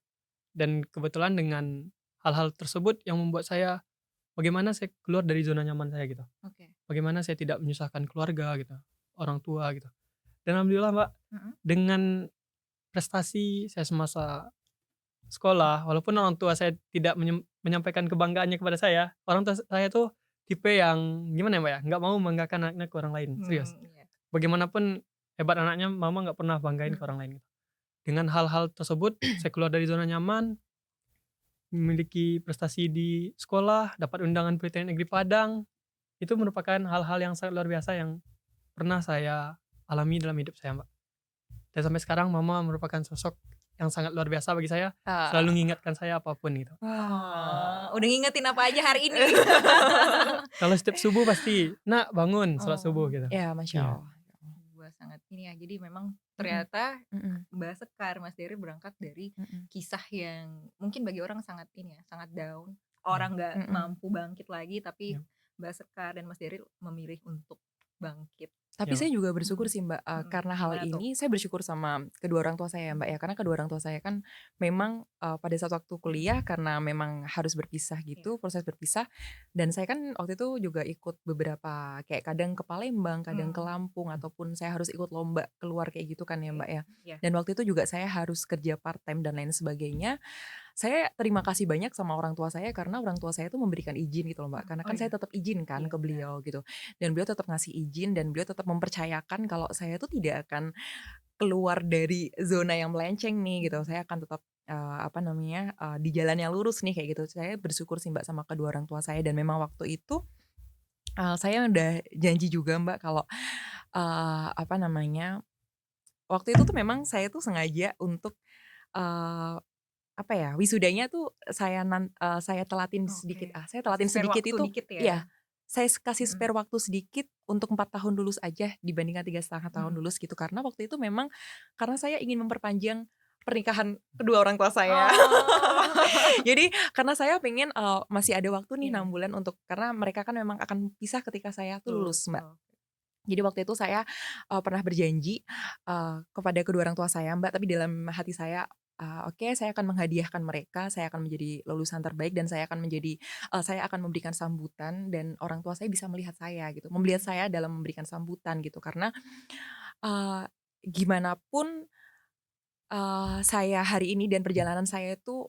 Dan kebetulan dengan hal-hal tersebut yang membuat saya bagaimana saya keluar dari zona nyaman saya gitu. Oke. Bagaimana saya tidak menyusahkan keluarga gitu, orang tua gitu. Dan alhamdulillah, Mbak, Mhm. dengan prestasi saya semasa sekolah, walaupun orang tua saya tidak menyampaikan kebanggaannya kepada saya, orang tua saya tuh tipe yang gimana ya, Mbak, ya, nggak mau membanggakan anaknya ke orang lain, serius. Iya. Bagaimanapun hebat anaknya, mama nggak pernah banggain ke orang lain gitu. Dengan hal-hal tersebut, saya keluar dari zona nyaman, memiliki prestasi di sekolah, dapat undangan PTN Negeri Padang, itu merupakan hal-hal yang sangat luar biasa yang pernah saya alami dalam hidup saya, Mbak. Dan sampai sekarang mama merupakan sosok yang sangat luar biasa bagi saya, Ah, selalu mengingatkan saya apapun gitu. Oh, udah ngingetin apa aja hari ini? Kalau setiap subuh pasti, "Nak, bangun sholat subuh," gitu. ya Masya Iya, Allah. Wah, sangat ini ya. Jadi memang Mhm ternyata mhm Mbak Sekar, Mas Dery berangkat dari mhm kisah yang mungkin bagi orang sangat ini ya, sangat down. Orang nggak mhm mampu bangkit lagi, tapi iya, Mbak Sekar dan Mas Dery memilih untuk bangkit. Tapi Iya, saya Mbak. juga bersyukur sih Mbak, karena hal Gimana tuh? ini saya bersyukur sama kedua orang tua saya ya Mbak ya, karena kedua orang tua saya kan memang, pada saat waktu kuliah karena memang harus berpisah Iya. gitu, proses berpisah, dan saya kan waktu itu juga ikut beberapa kayak kadang ke Palembang, kadang ke Lampung, ataupun saya harus ikut lomba keluar kayak gitu kan ya Mbak ya. Iya. Dan waktu itu juga saya harus kerja part-time dan lain sebagainya. Saya terima kasih banyak sama orang tua saya karena orang tua saya tuh memberikan izin gitu loh Mbak, karena Oh kan iya. saya tetap izin kan Iya, ke benar. beliau gitu. Dan beliau tetap ngasih izin dan beliau tetap mempercayakan kalau saya tuh tidak akan keluar dari zona yang melenceng nih gitu. Saya akan tetap, apa namanya, di jalan yang lurus nih kayak gitu. Saya bersyukur sih Mbak sama kedua orang tua saya dan memang waktu itu, saya udah janji juga Mbak kalau, apa namanya, waktu itu tuh memang saya tuh sengaja untuk, eee apa ya, wisudanya tuh saya telatin sedikit, Oke. saya Kasih telatin spare sedikit waktu itu dikit ya? iya, saya kasih Mhm. spare waktu sedikit untuk 4 tahun lulus aja dibandingkan 3,5 tahun lulus gitu. Karena waktu itu memang karena saya ingin memperpanjang pernikahan kedua orang tua saya. Oh. Jadi karena saya pengen, masih ada waktu nih Iya. 6 bulan untuk karena mereka kan memang akan pisah ketika saya tuh Lulus. lulus, Mbak. Oh. Jadi waktu itu saya, pernah berjanji, kepada kedua orang tua saya, Mbak, tapi dalam hati saya, oke saya akan menghadiahkan mereka, saya akan menjadi lulusan terbaik dan saya akan menjadi saya akan memberikan sambutan dan orang tua saya bisa melihat saya gitu, melihat saya dalam memberikan sambutan gitu. Karena, eee, gimana pun, saya hari ini dan perjalanan saya itu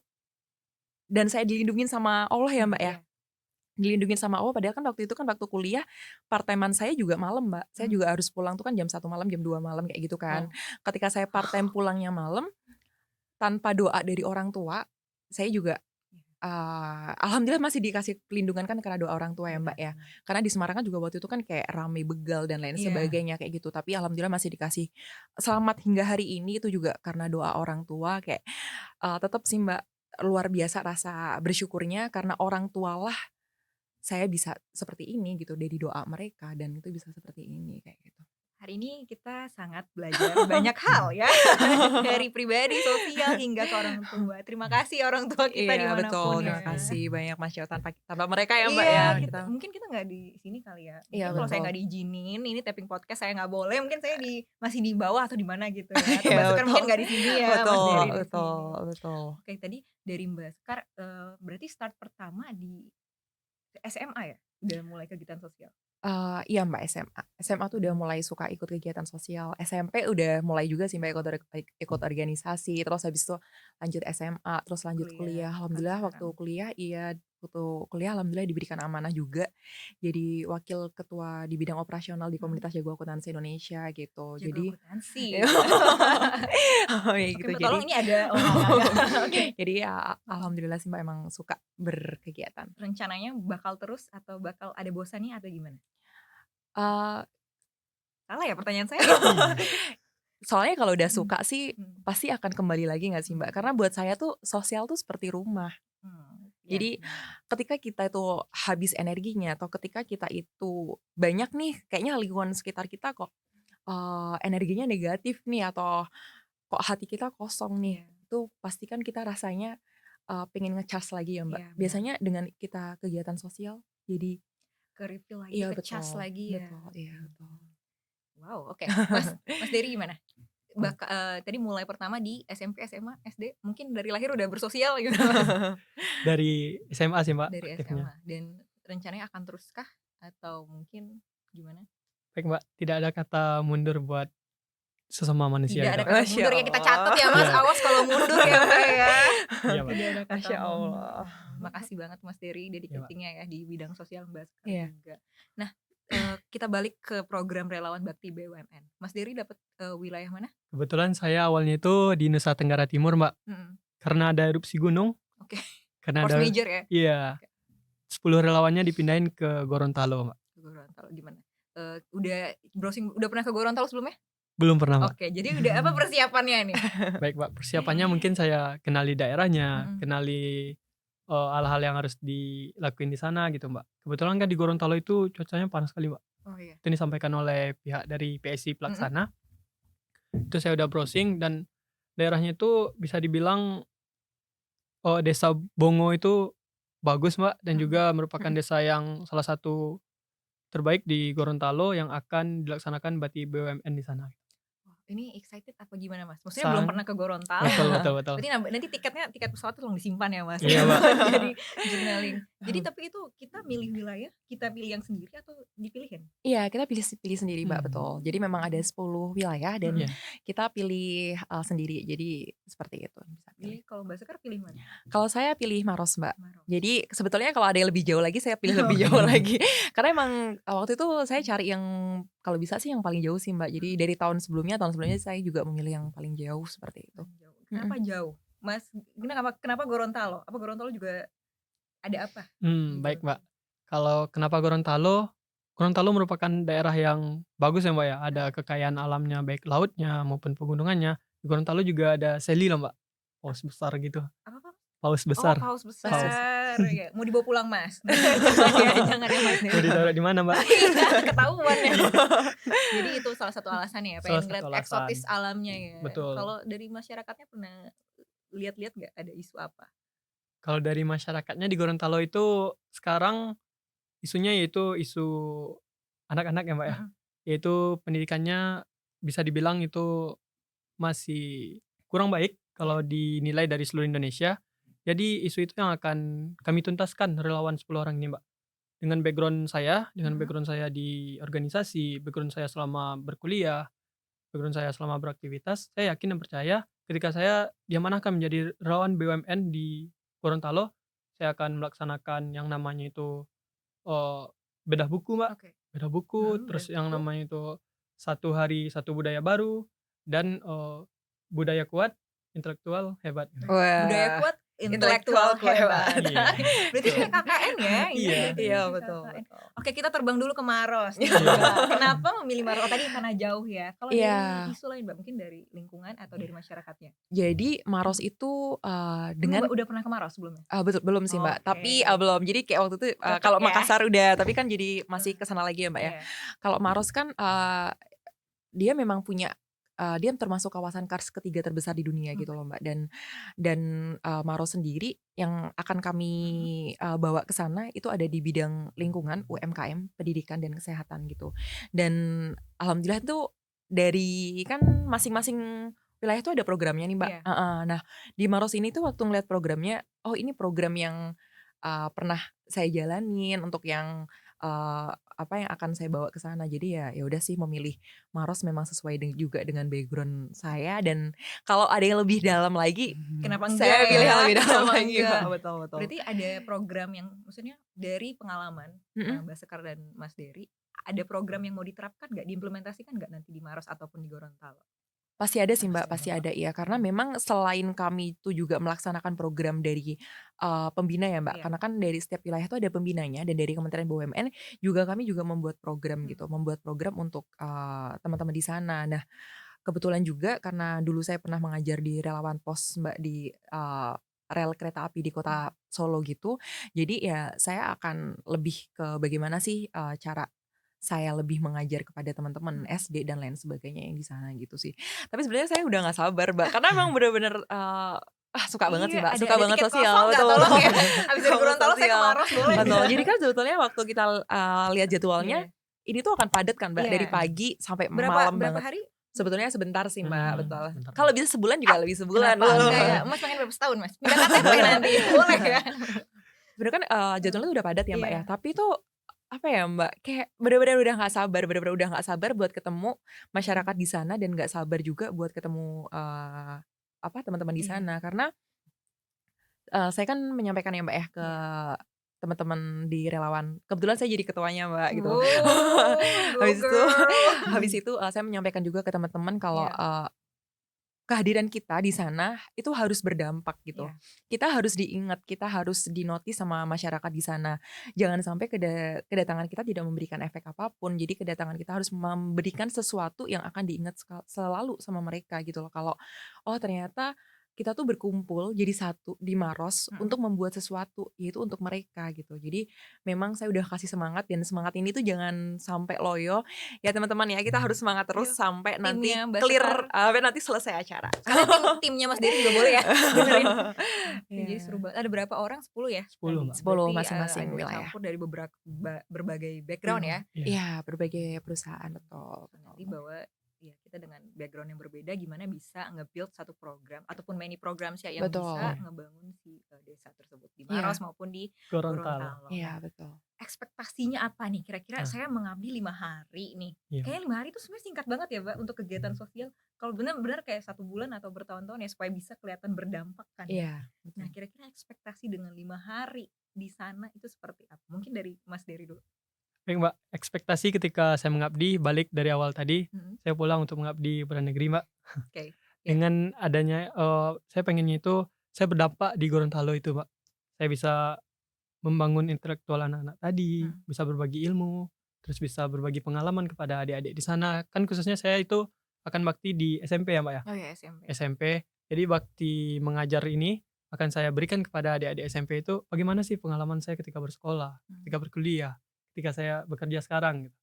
dan saya dilindungin sama Allah ya, Mbak, ya. Iya. Dilindungin sama Allah padahal kan waktu itu kan waktu kuliah part-time-an saya juga malam, Mbak. Saya juga harus pulang tuh kan jam 1 malam, jam 2 malam kayak gitu kan. Oh. Ketika saya part-time pulangnya malam, tanpa doa dari orang tua, saya juga, alhamdulillah masih dikasih pelindungan kan karena doa orang tua ya, Mbak, Benar, ya. benar. Karena di Semarang kan juga waktu itu kan kayak rame begal dan lain Iya. sebagainya kayak gitu, tapi alhamdulillah masih dikasih selamat hingga hari ini itu juga karena doa orang tua kayak, tetep sih, Mbak, luar biasa rasa bersyukurnya karena orang tualah saya bisa seperti ini gitu dari doa mereka dan itu bisa seperti ini kayak gitu. Hari ini kita sangat belajar banyak hal ya, dari pribadi, sosial, hingga ke orang tua. Terima kasih orang tua kita Iya dimanapun betul, terima ya. kasih banyak Mas Yo, tanpa mereka ya Mbak Iya, ya kita kita mungkin kita nggak di sini kali ya. iya Mungkin kalau saya betul. nggak diizinin, ini tapping podcast saya nggak boleh, mungkin saya masih di bawah atau di mana gitu ya. Atau Iya Mbak Sekar betul, mungkin nggak di sini ya, Mas betul Dery di betul sini. betul. Oke, tadi dari Mbak Sekar, berarti start pertama di SMA ya? Udah mulai kegiatan sosial? Iya Mbak SMA. SMA tuh udah mulai suka ikut kegiatan sosial, SMP udah mulai juga sih Mbak ikut organisasi, terus habis itu lanjut SMA, terus lanjut Kuliah, kuliah. sampai Alhamdulillah waktu sekarang? kuliah iya, waktu kuliah alhamdulillah diberikan amanah juga, jadi wakil ketua di bidang operasional di Mhm. komunitas jago akuntansi Indonesia gitu. Jago Jadi akuntansi. oh ya Oke gitu Mbak, jadi tolong ini ada olahraga. Oke. jadi ya Heeh. alhamdulillah sih Mbak emang suka berkegiatan. Rencananya bakal terus atau bakal ada bosannya atau gimana? Eee, Salah ya pertanyaan saya? soalnya kalau udah Mhm. suka sih Mhm. pasti akan kembali lagi nggak sih Mbak? Karena buat saya tuh sosial tuh seperti rumah. Iya Jadi benar. ketika kita itu habis energinya atau ketika kita itu banyak nih kayaknya lingkungan sekitar kita kok, energinya negatif nih atau kok hati kita kosong nih, Iya. itu pasti kan kita rasanya, pengen nge-charge lagi ya Mbak. Iya benar. Biasanya dengan kita kegiatan sosial jadi Ke-refill lagi, iya ke-cas betul lagi ya. betul, iya betul. Wow, oke. Mas Dery gimana? Tadi mulai pertama di SMP, SMA, SD, mungkin dari lahir udah bersosial gitu Mas? Dari SMA sih Mbak Dari aktifnya. SMA dan rencananya akan teruskah atau mungkin gimana? Baik Mbak, tidak ada kata mundur buat sesama manusia Tidak gitu ada Mbak. kata Masya mundur ya, kita catat Allah. ya Mas, Iya, awas kalau mundur ya Mbak ya. iya Mbak. Tidak ada kata Masya mundur. Allah. Makasih banget Mas Dery Iya Mbak. dedicating-nya ya di bidang sosial Mbak Sekar Iya. juga. Nah, kita balik ke program relawan bakti BUMN. Mas Dery dapat wilayah mana? Kebetulan saya awalnya itu di Nusa Tenggara Timur Mbak, Mhm. karena ada erupsi gunung, Oke. karena Force ada major ya? iya, Oke. 10 relawannya dipindahin ke Gorontalo Mbak. Ke Gorontalo gimana? Udah browsing, udah pernah ke Gorontalo sebelumnya? Belum pernah Mbak. Oke, jadi udah apa persiapannya nih? Baik Mbak, persiapannya mungkin saya kenali daerahnya, Mhm. kenali hal-hal yang harus dilakuin di sana gitu Mbak. Kebetulan kan di Gorontalo itu cuacanya panas sekali Mbak. Oh iya. Itu disampaikan oleh pihak dari PSI Mhm. pelaksana. Itu saya udah browsing dan daerahnya itu bisa dibilang desa Bongo itu bagus Mbak dan Mhm. juga merupakan desa yang salah satu terbaik di Gorontalo yang akan dilaksanakan bakti BUMN di sana. Wah, ini excited apa gimana Mas? Maksudnya belum Sang pernah ke Gorontalo. betul betul betul. Berarti nanti tiket pesawat tolong disimpan ya Mas. Iya, Mbak. Jadi journaling. Jadi tapi itu kita milih wilayah, kita pilih yang sendiri atau dipilihin? Iya, kita pilih sendiri, Mbak, Hmm. betul. Jadi memang ada 10 wilayah dan Iya. kita pilih sendiri. Jadi seperti itu bisa pilih. Jadi kalau Mbak Sekar pilih mana? Kalau saya pilih Maros, Mbak. Maros. Jadi sebetulnya kalau ada yang lebih jauh lagi saya pilih lebih jauh lagi. Karena emang waktu itu saya cari yang kalau bisa sih yang paling jauh sih, Mbak. Jadi dari tahun sebelumnya saya juga memilih yang paling jauh seperti itu. Jauh. Kenapa jauh? Mas, kenapa Gorontalo? Apa Gorontalo juga ada apa? di Baik, Mbak. Gorontalo? Kalau kenapa Gorontalo? Gorontalo merupakan daerah yang bagus ya, Mbak, ya. Ada kekayaan alamnya baik lautnya maupun pegunungannya. Di Gorontalo juga ada Seli loh, Mbak. Paus besar gitu. Apa? Paus Oh, besar. paus Paus. besar. Ya, mau dibawa pulang Mas. Jangan ya Mas. Mau ditaruh di mana, Mbak? Iya, ketahuan ya. Jadi itu salah satu alasannya ya, Salah pengen satu ngeliat alasan. eksotis alamnya ya. Betul. Kalau dari masyarakatnya pernah lihat-lihat nggak ada isu apa? Kalau dari masyarakatnya di Gorontalo itu sekarang isunya yaitu isu anak-anak ya, Mbak, ya. Mm-mm. Yaitu pendidikannya bisa dibilang itu masih kurang baik kalau dinilai dari seluruh Indonesia. Jadi isu itu yang akan kami tuntaskan relawan 10 orang ini, Mbak. Dengan Mhm. background saya di organisasi, background saya selama berkuliah, background saya selama beraktivitas, saya yakin dan percaya ketika saya diamanahkan menjadi relawan BUMN di Gorontalo, saya akan melaksanakan yang namanya itu, eee, bedah buku, Mbak. Oke. Bedah buku, Bedah terus yang buku. namanya itu 1 hari 1 budaya baru, dan, budaya kuat, intelektual hebat. Budaya Wah, kuat, intelektual hebat. Iya, Berarti betul. kayak KKN ya? Ini Iya. berarti Iya, kayak betul, KKN. betul. Oke, kita terbang dulu ke Maros. nih, Iya. Mbak. Kenapa memilih Maros? Oh, tadi karena jauh ya. Kalau dari Iya. isu lain Mbak, mungkin dari lingkungan atau dari masyarakatnya? Jadi Maros itu dengan Mbak udah pernah ke Maros sebelumnya? betul belum sih, Mbak. Oke. Tapi belum. Jadi kayak waktu itu Cocok kalau ya? Makassar udah, tapi kan jadi masih ke sana lagi ya, Mbak, ya. Iya. Kalau Maros kan dia memang punya dia termasuk kawasan kars ketiga terbesar di dunia gitu loh, Mbak. Dan Maros sendiri yang akan kami bawa ke sana itu ada di bidang lingkungan, UMKM, pendidikan dan kesehatan gitu. Dan alhamdulillah tuh dari kan masing-masing wilayah tuh ada programnya nih, Mbak. Iya. Nah, di Maros ini tuh waktu ngeliat programnya, oh ini program yang pernah saya jalanin untuk yang yang akan saya bawa ke sana. Jadi ya udah sih memilih Maros memang sesuai juga dengan background saya, dan kalau ada yang lebih dalam lagi Kenapa saya enggak pilih ya? yang lebih dalam Kenapa lagi, enggak? Mbak. Betul. Berarti ada program yang maksudnya dari pengalaman Mbak Sekar dan Mas Dery, ada program yang mau diterapkan nggak, diimplementasikan nggak nanti di Maros ataupun di Gorontalo? Pasti ada sih, Mbak, Pasti pasti ada ya. Karena memang selain kami itu juga melaksanakan program dari pembina ya, Mbak. Iya. Karena kan dari setiap wilayah itu ada pembinanya, dan dari Kementerian BUMN juga kami juga membuat program gitu, membuat program untuk teman-teman di sana. Nah, kebetulan juga karena dulu saya pernah mengajar di relawan pos, Mbak, di rel kereta api di kota Solo gitu. Jadi ya saya akan lebih ke bagaimana sih cara saya lebih mengajar kepada teman-teman SD dan lain sebagainya yang di sana gitu sih. Tapi sebenarnya saya udah nggak sabar, Mbak, karena emang bener-bener suka banget sih, Mbak, Iya, suka ada banget tiket sosial, kosong nggak betul tolong betul. ya? Abis dari Banget Gorontalo saya ke sosial. Maros boleh Betul. nggak? Jadi kan sebetulnya waktu kita lihat jadwalnya, Iya. ini tuh akan padat kan, Mbak, Iya. dari pagi sampai Berapa malam berapa banget. hari? Sebetulnya sebentar sih, Mbak, betul. Sebentar. Kalau bisa sebulan juga lebih sebulan. Kenapa enggak ya? Mas pengen berapa setahun, Mas? Pindah KTP nanti. Boleh ya? Sebenarnya kan jadwalnya tuh udah padat ya, Mbak, ya. Iya. Tapi tuh apa ya, Mbak, kayak bener-bener udah nggak sabar buat ketemu masyarakat di sana, dan nggak sabar juga buat ketemu teman-teman di Iya. sana. Karena saya kan menyampaikan ya, Mbak, ya, ke teman-teman di relawan. Kebetulan saya jadi ketuanya, Mbak, gitu. Go Habis itu saya menyampaikan juga ke teman-teman kalau Iya. kehadiran kita di sana itu harus berdampak gitu. Iya. Kita harus diingat, kita harus dinotis sama masyarakat di sana. Jangan sampai kedatangan kita tidak memberikan efek apapun. Jadi kedatangan kita harus memberikan sesuatu yang akan diingat selalu sama mereka gitu loh. Kalau oh ternyata kita tuh berkumpul jadi satu di Maros Mm-mm. untuk membuat sesuatu, yaitu untuk mereka gitu. Jadi memang saya udah kasih semangat, dan semangat ini tuh jangan sampai loyo ya teman-teman ya. Kita harus semangat terus Ayo, sampai nanti timnya Mbak clear, Sekar. sampai nanti selesai acara. Karena timnya Mas Dery juga boleh ya dengerin. Iya. Jadi seru banget. Ada berapa orang? 10 ya? 10, tadi? Mbak. 10 Berarti, masing-masing ada wilayah. campur dari berbagai background ya. Iya. Iya, berbagai perusahaan, betul. Nanti bahwa ya kita dengan background yang berbeda gimana bisa nge-build satu program ataupun many program sih yang Betul. bisa ngebangun si desa tersebut di Maros maupun di Gorontalo. Gorontalo. Iya, Nah, betul. ekspektasinya apa nih? Kira-kira Nah. saya mengabdi 5 hari nih. Iya. Kayaknya 5 hari itu sebenarnya singkat banget ya, Mbak, untuk kegiatan sosial. Kalau benar-benar kayak 1 bulan atau bertahun-tahun ya supaya bisa kelihatan berdampak kan. Iya, Nah, betul. kira-kira ekspektasi dengan 5 hari di sana itu seperti apa? Mungkin dari Mas Dery dulu. Baik Mbak, ekspektasi ketika saya mengabdi balik dari awal tadi, Mhm. saya pulang untuk mengabdi pada negeri Mbak. Oke. Dengan adanya, saya pengennya itu saya berdampak di Gorontalo itu Mbak. Saya bisa membangun intelektual anak-anak tadi, bisa berbagi ilmu, terus bisa berbagi pengalaman kepada adik-adik di sana. Kan khususnya saya itu akan bakti di SMP ya Mbak ya, Oh ya, SMP. SMP. Jadi bakti mengajar ini akan saya berikan kepada adik-adik SMP itu bagaimana sih pengalaman saya ketika bersekolah, ketika berkuliah, ketika saya bekerja sekarang gitu.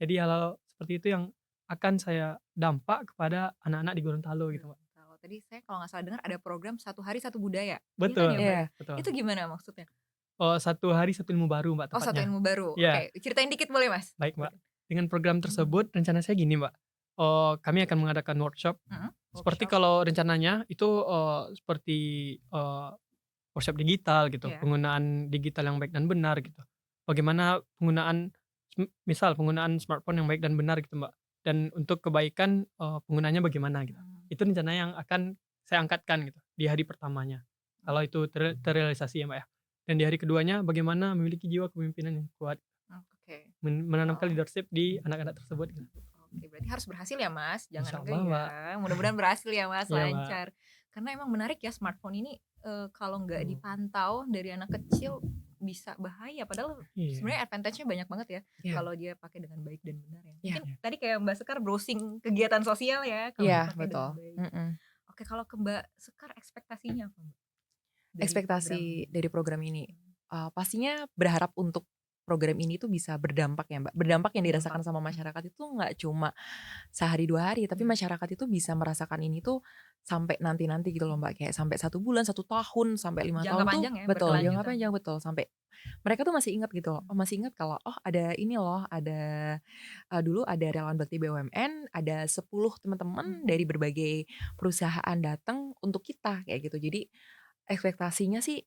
Jadi hal-hal seperti itu yang akan saya dampak kepada anak-anak di Gorontalo gitu Mbak. Kalau tadi saya kalau nggak salah dengar ada program 1 hari 1 budaya. Betul, Iya kan ya, Mbak? Iya. betul. Itu gimana maksudnya? 1 hari 1 ilmu baru Mbak Oh, 1 tepatnya. ilmu baru. Iya. Oke, ceritain dikit boleh, Mas? Baik Mbak. Dengan program tersebut rencana saya gini Mbak, kami akan mengadakan workshop. Seperti Workshop. kalau rencananya itu seperti workshop digital gitu, Iya. penggunaan digital yang baik dan benar gitu. Bagaimana penggunaan misal penggunaan smartphone yang baik dan benar gitu Mbak. Dan untuk kebaikan penggunanya bagaimana gitu. Itu rencana yang akan saya angkatkan gitu di hari pertamanya. Kalau itu terrealisasi ya Mbak ya. Dan di hari keduanya bagaimana memiliki jiwa kepemimpinan yang kuat, Oke. menanamkan leadership di anak-anak tersebut gitu. Oke, berarti harus berhasil ya, Mas. Jangan Insyaallah, enggak ya. Mudah-mudahan berhasil ya, Mas, Iya, Mbak. lancar. Karena emang menarik ya smartphone ini kalau nggak Betul. dipantau dari anak kecil bisa bahaya. Padahal Iya. sebenarnya advantage-nya banyak banget ya Iya. kalau dia pakai dengan baik dan benar ya. Iya. Mungkin tadi kayak Mbak Sekar browsing kegiatan sosial ya kalau Iya, dipakai betul. dengan baik. Oke, kalau ke Mbak Sekar ekspektasinya apa, Mbak? Dari Ekspektasi program dari program ini, pastinya berharap untuk program ini tuh bisa berdampak ya Mbak. Berdampak yang dirasakan sama masyarakat itu nggak cuma sehari 2 hari, tapi masyarakat itu bisa merasakan ini tuh sampai nanti-nanti gitu loh Mbak. Kayak sampai 1 bulan, 1 tahun, sampai 5 Jangka tahun tuh panjang ya, betul, jangka berkelanjutan. panjang, betul. Sampai mereka tuh masih ingat gitu loh. Masih ingat kalau ada ini loh, ada dulu ada relawan bakti BUMN, ada 10 teman-teman dari berbagai perusahaan datang untuk kita kayak gitu. Jadi ekspektasinya sih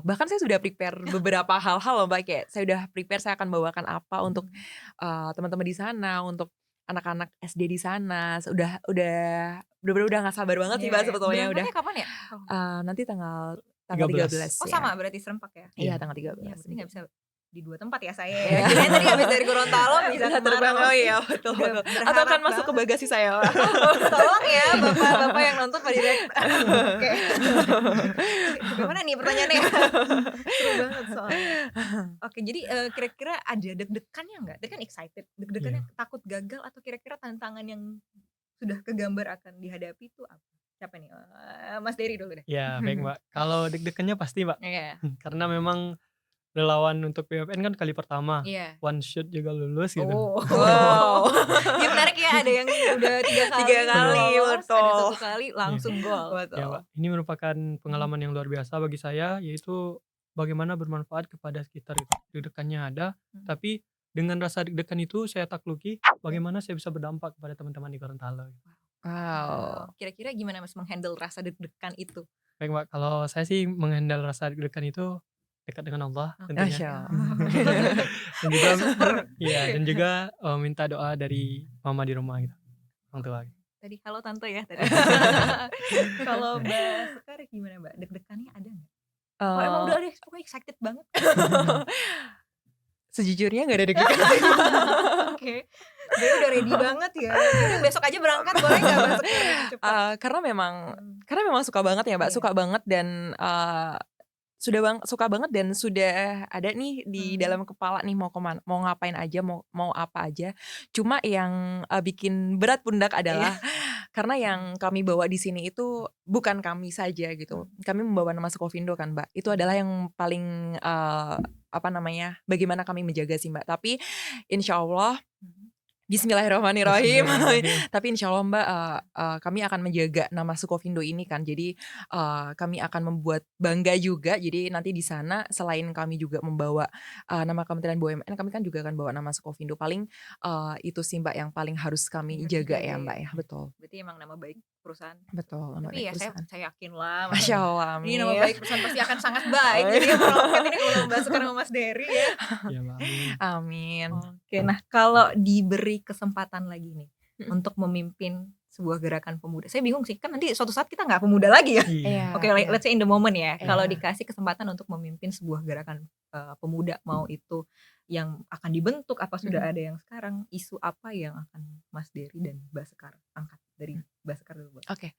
bahkan saya sudah prepare beberapa hal-hal loh Mbak, kayak saya udah prepare saya akan bawakan apa untuk teman-teman di sana, untuk anak-anak SD di sana. Bener-bener udah nggak sabar banget sih Mbak sebetulnya udah. Berangkatnya kapan ya? Nanti tanggal 13. 13 Oh ya. sama berarti serempak ya? Iya, tanggal 13. Iya, berarti nggak bisa di 2 tempat ya saya ya. Kirain tadi habis dari Gorontalo bisa ke terbang. Maros. Oh iya, betul. Udah betul. Atau akan berharap masuk ke banget. bagasi saya. Tolong ya bapak-bapak yang nonton Pak Direktur. Oke. Gimana nih pertanyaannya? Seru banget soalnya. Oke, jadi kira-kira ada deg-degannya nggak? Tadi kan excited. Deg-degannya takut gagal atau kira-kira tantangan yang sudah kegambar akan dihadapi itu apa? Siapa nih? Mas Dery dulu deh. Ya baik Mbak. Kalau deg-degannya pasti Mbak. Iya. Karena memang relawan untuk BUMN kan kali pertama. Iya. One shot juga lulus gitu. Oh. Wow. Ya menarik ya, ada yang udah 3 kali. 3 kali, lolos, betul. Ada 1 kali langsung gol. Ya Mbak, ini merupakan pengalaman yang luar biasa bagi saya, yaitu bagaimana bermanfaat kepada sekitar gitu. Deg-degannya ada, tapi dengan rasa deg-degan itu saya takluki bagaimana saya bisa berdampak kepada teman-teman di Gorontalo. Wow. Kira-kira gimana Mas menghandle rasa deg-degan itu? Baik Mbak, kalau saya sih menghandle rasa deg-degan itu dekat dengan Allah tentunya. Masya Dan juga dan juga minta doa dari mama di rumah gitu. Orang tua. Tadi halo tante ya tadi. Kalau Mbak Sekar gimana Mbak? Deg-degannya ada nggak? Oh emang udah deh, pokoknya excited banget. Sejujurnya gak ada deg-degan. Oke. Dia udah ready banget ya. Jadi besok aja berangkat boleh nggak Mbak Sekar? Cepat. Karena memang suka banget ya Mbak, Iya. suka banget dan suka banget dan sudah ada nih di dalam kepala nih mau kemana, mau ngapain aja, mau apa aja. Cuma yang bikin berat pundak adalah karena yang kami bawa di sini itu bukan kami saja gitu. Kami membawa nama Sukovindo kan, Mbak. Itu adalah yang paling bagaimana kami menjaga sih, Mbak. Tapi insya Allah Bismillahirrahmanirrahim. Bismillahirrahmanirrahim. Tapi insya Allah Mbak, kami akan menjaga nama Sukovindo ini kan. Jadi kami akan membuat bangga juga. Jadi nanti di sana selain kami juga membawa nama Kementerian BUMN, kami kan juga akan bawa nama Sukovindo. Paling itu sih Mbak yang paling harus kami Harus jaga dijaga ya ya. Mbak ya. Betul. Berarti emang nama baik perusahaan. Betul. Nama Tapi baik ya saya perusahaan. yakin lah. Masya Allah. Ini nama Amin. baik perusahaan pasti akan sangat baik. Jadi yang meroket ini kalau Mbak Sekar sama Mas Dery ya. Ya Mbak, amin. Amin. Oke, nah kalau diberi kesempatan lagi nih untuk memimpin sebuah gerakan pemuda, saya bingung sih, kan nanti suatu saat kita nggak pemuda lagi ya. Iya. Oke, let's say in the moment ya. Iya. Kalau dikasih kesempatan untuk memimpin sebuah gerakan pemuda, mau itu yang akan dibentuk apa sudah ada yang sekarang, isu apa yang akan Mas Dery dan Mbak Sekar angkat dari Mbak Sekar dulu, Mbak? Oke.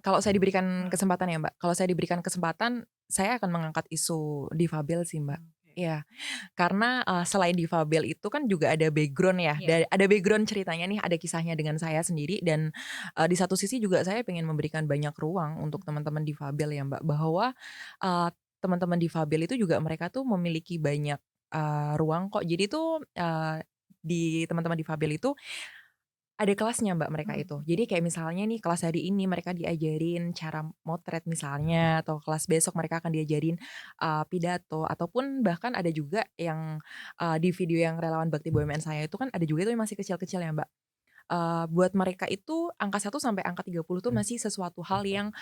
Kalau saya diberikan kesempatan ya Mbak, kalau saya diberikan kesempatan, saya akan mengangkat isu difabel sih Mbak. Iya, karena selain difabel itu kan juga ada background ya, Iya. ada background ceritanya nih, ada kisahnya dengan saya sendiri dan di satu sisi juga saya pengen memberikan banyak ruang untuk teman-teman difabel ya Mbak, bahwa teman-teman difabel itu juga mereka tuh memiliki banyak ruang kok. Jadi tuh di teman-teman difabel itu ada kelasnya Mbak mereka itu. Jadi kayak misalnya nih kelas hari ini mereka diajarin cara motret misalnya, atau kelas besok mereka akan diajarin pidato, ataupun bahkan ada juga yang di video yang relawan bakti BUMN saya itu kan ada juga itu yang masih kecil-kecil ya Mbak. Buat mereka itu angka 1 sampai angka 30 tuh masih sesuatu hal yang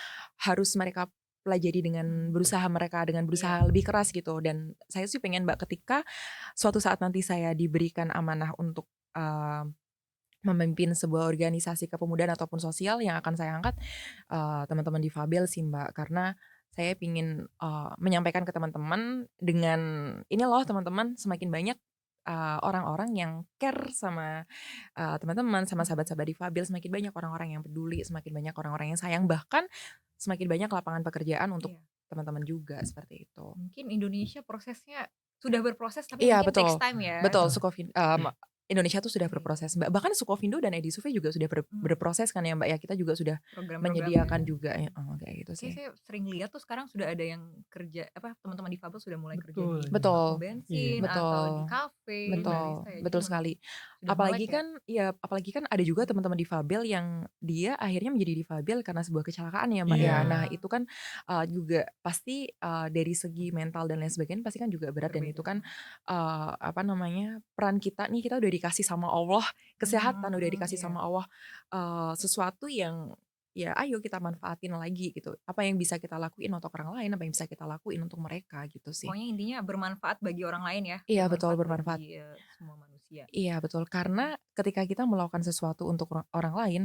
harus mereka pelajari dengan berusaha lebih keras gitu. Dan saya sih pengen Mbak ketika suatu saat nanti saya diberikan amanah untuk memimpin sebuah organisasi kepemudaan ataupun sosial, yang akan saya angkat teman-teman difabel sih Mbak, karena saya ingin menyampaikan ke teman-teman dengan ini loh teman-teman, semakin banyak orang-orang yang care sama teman-teman, sama sahabat-sahabat difabel, semakin banyak orang-orang yang peduli, semakin banyak orang-orang yang sayang, bahkan semakin banyak lapangan pekerjaan untuk teman-teman juga, seperti itu. Mungkin Indonesia prosesnya sudah berproses tapi Iya mungkin betul, takes time ya. betul. Indonesia tuh sudah berproses Mbak, bahkan Sukovindo dan Edi Survey juga sudah berproses kan ya Mbak ya, kita juga sudah menyediakan juga ya, kayak gitu sih. Saya sering lihat tuh sekarang sudah ada yang kerja teman-teman difabel sudah mulai kerja di Betul. pom bensin Betul. atau di kafe, Betul, barista ya. betul Jadi sekali. sudah Apalagi melek kan ada juga teman-teman difabel yang dia akhirnya menjadi difabel karena sebuah kecelakaan ya Mbak ya. Iya. Nah itu kan juga pasti dari segi mental dan lain sebagainya pasti kan juga berat, dan itu kan peran kita nih, kita udah dikasih sama Allah kesehatan, udah dikasih sama Allah sesuatu yang ya ayo kita manfaatin lagi gitu. Apa yang bisa kita lakuin untuk orang lain, apa yang bisa kita lakuin untuk mereka gitu sih. Pokoknya intinya bermanfaat bagi orang lain ya. Iya betul, bermanfaat. Bagi semua manusia. Iya betul, karena ketika kita melakukan sesuatu untuk orang lain,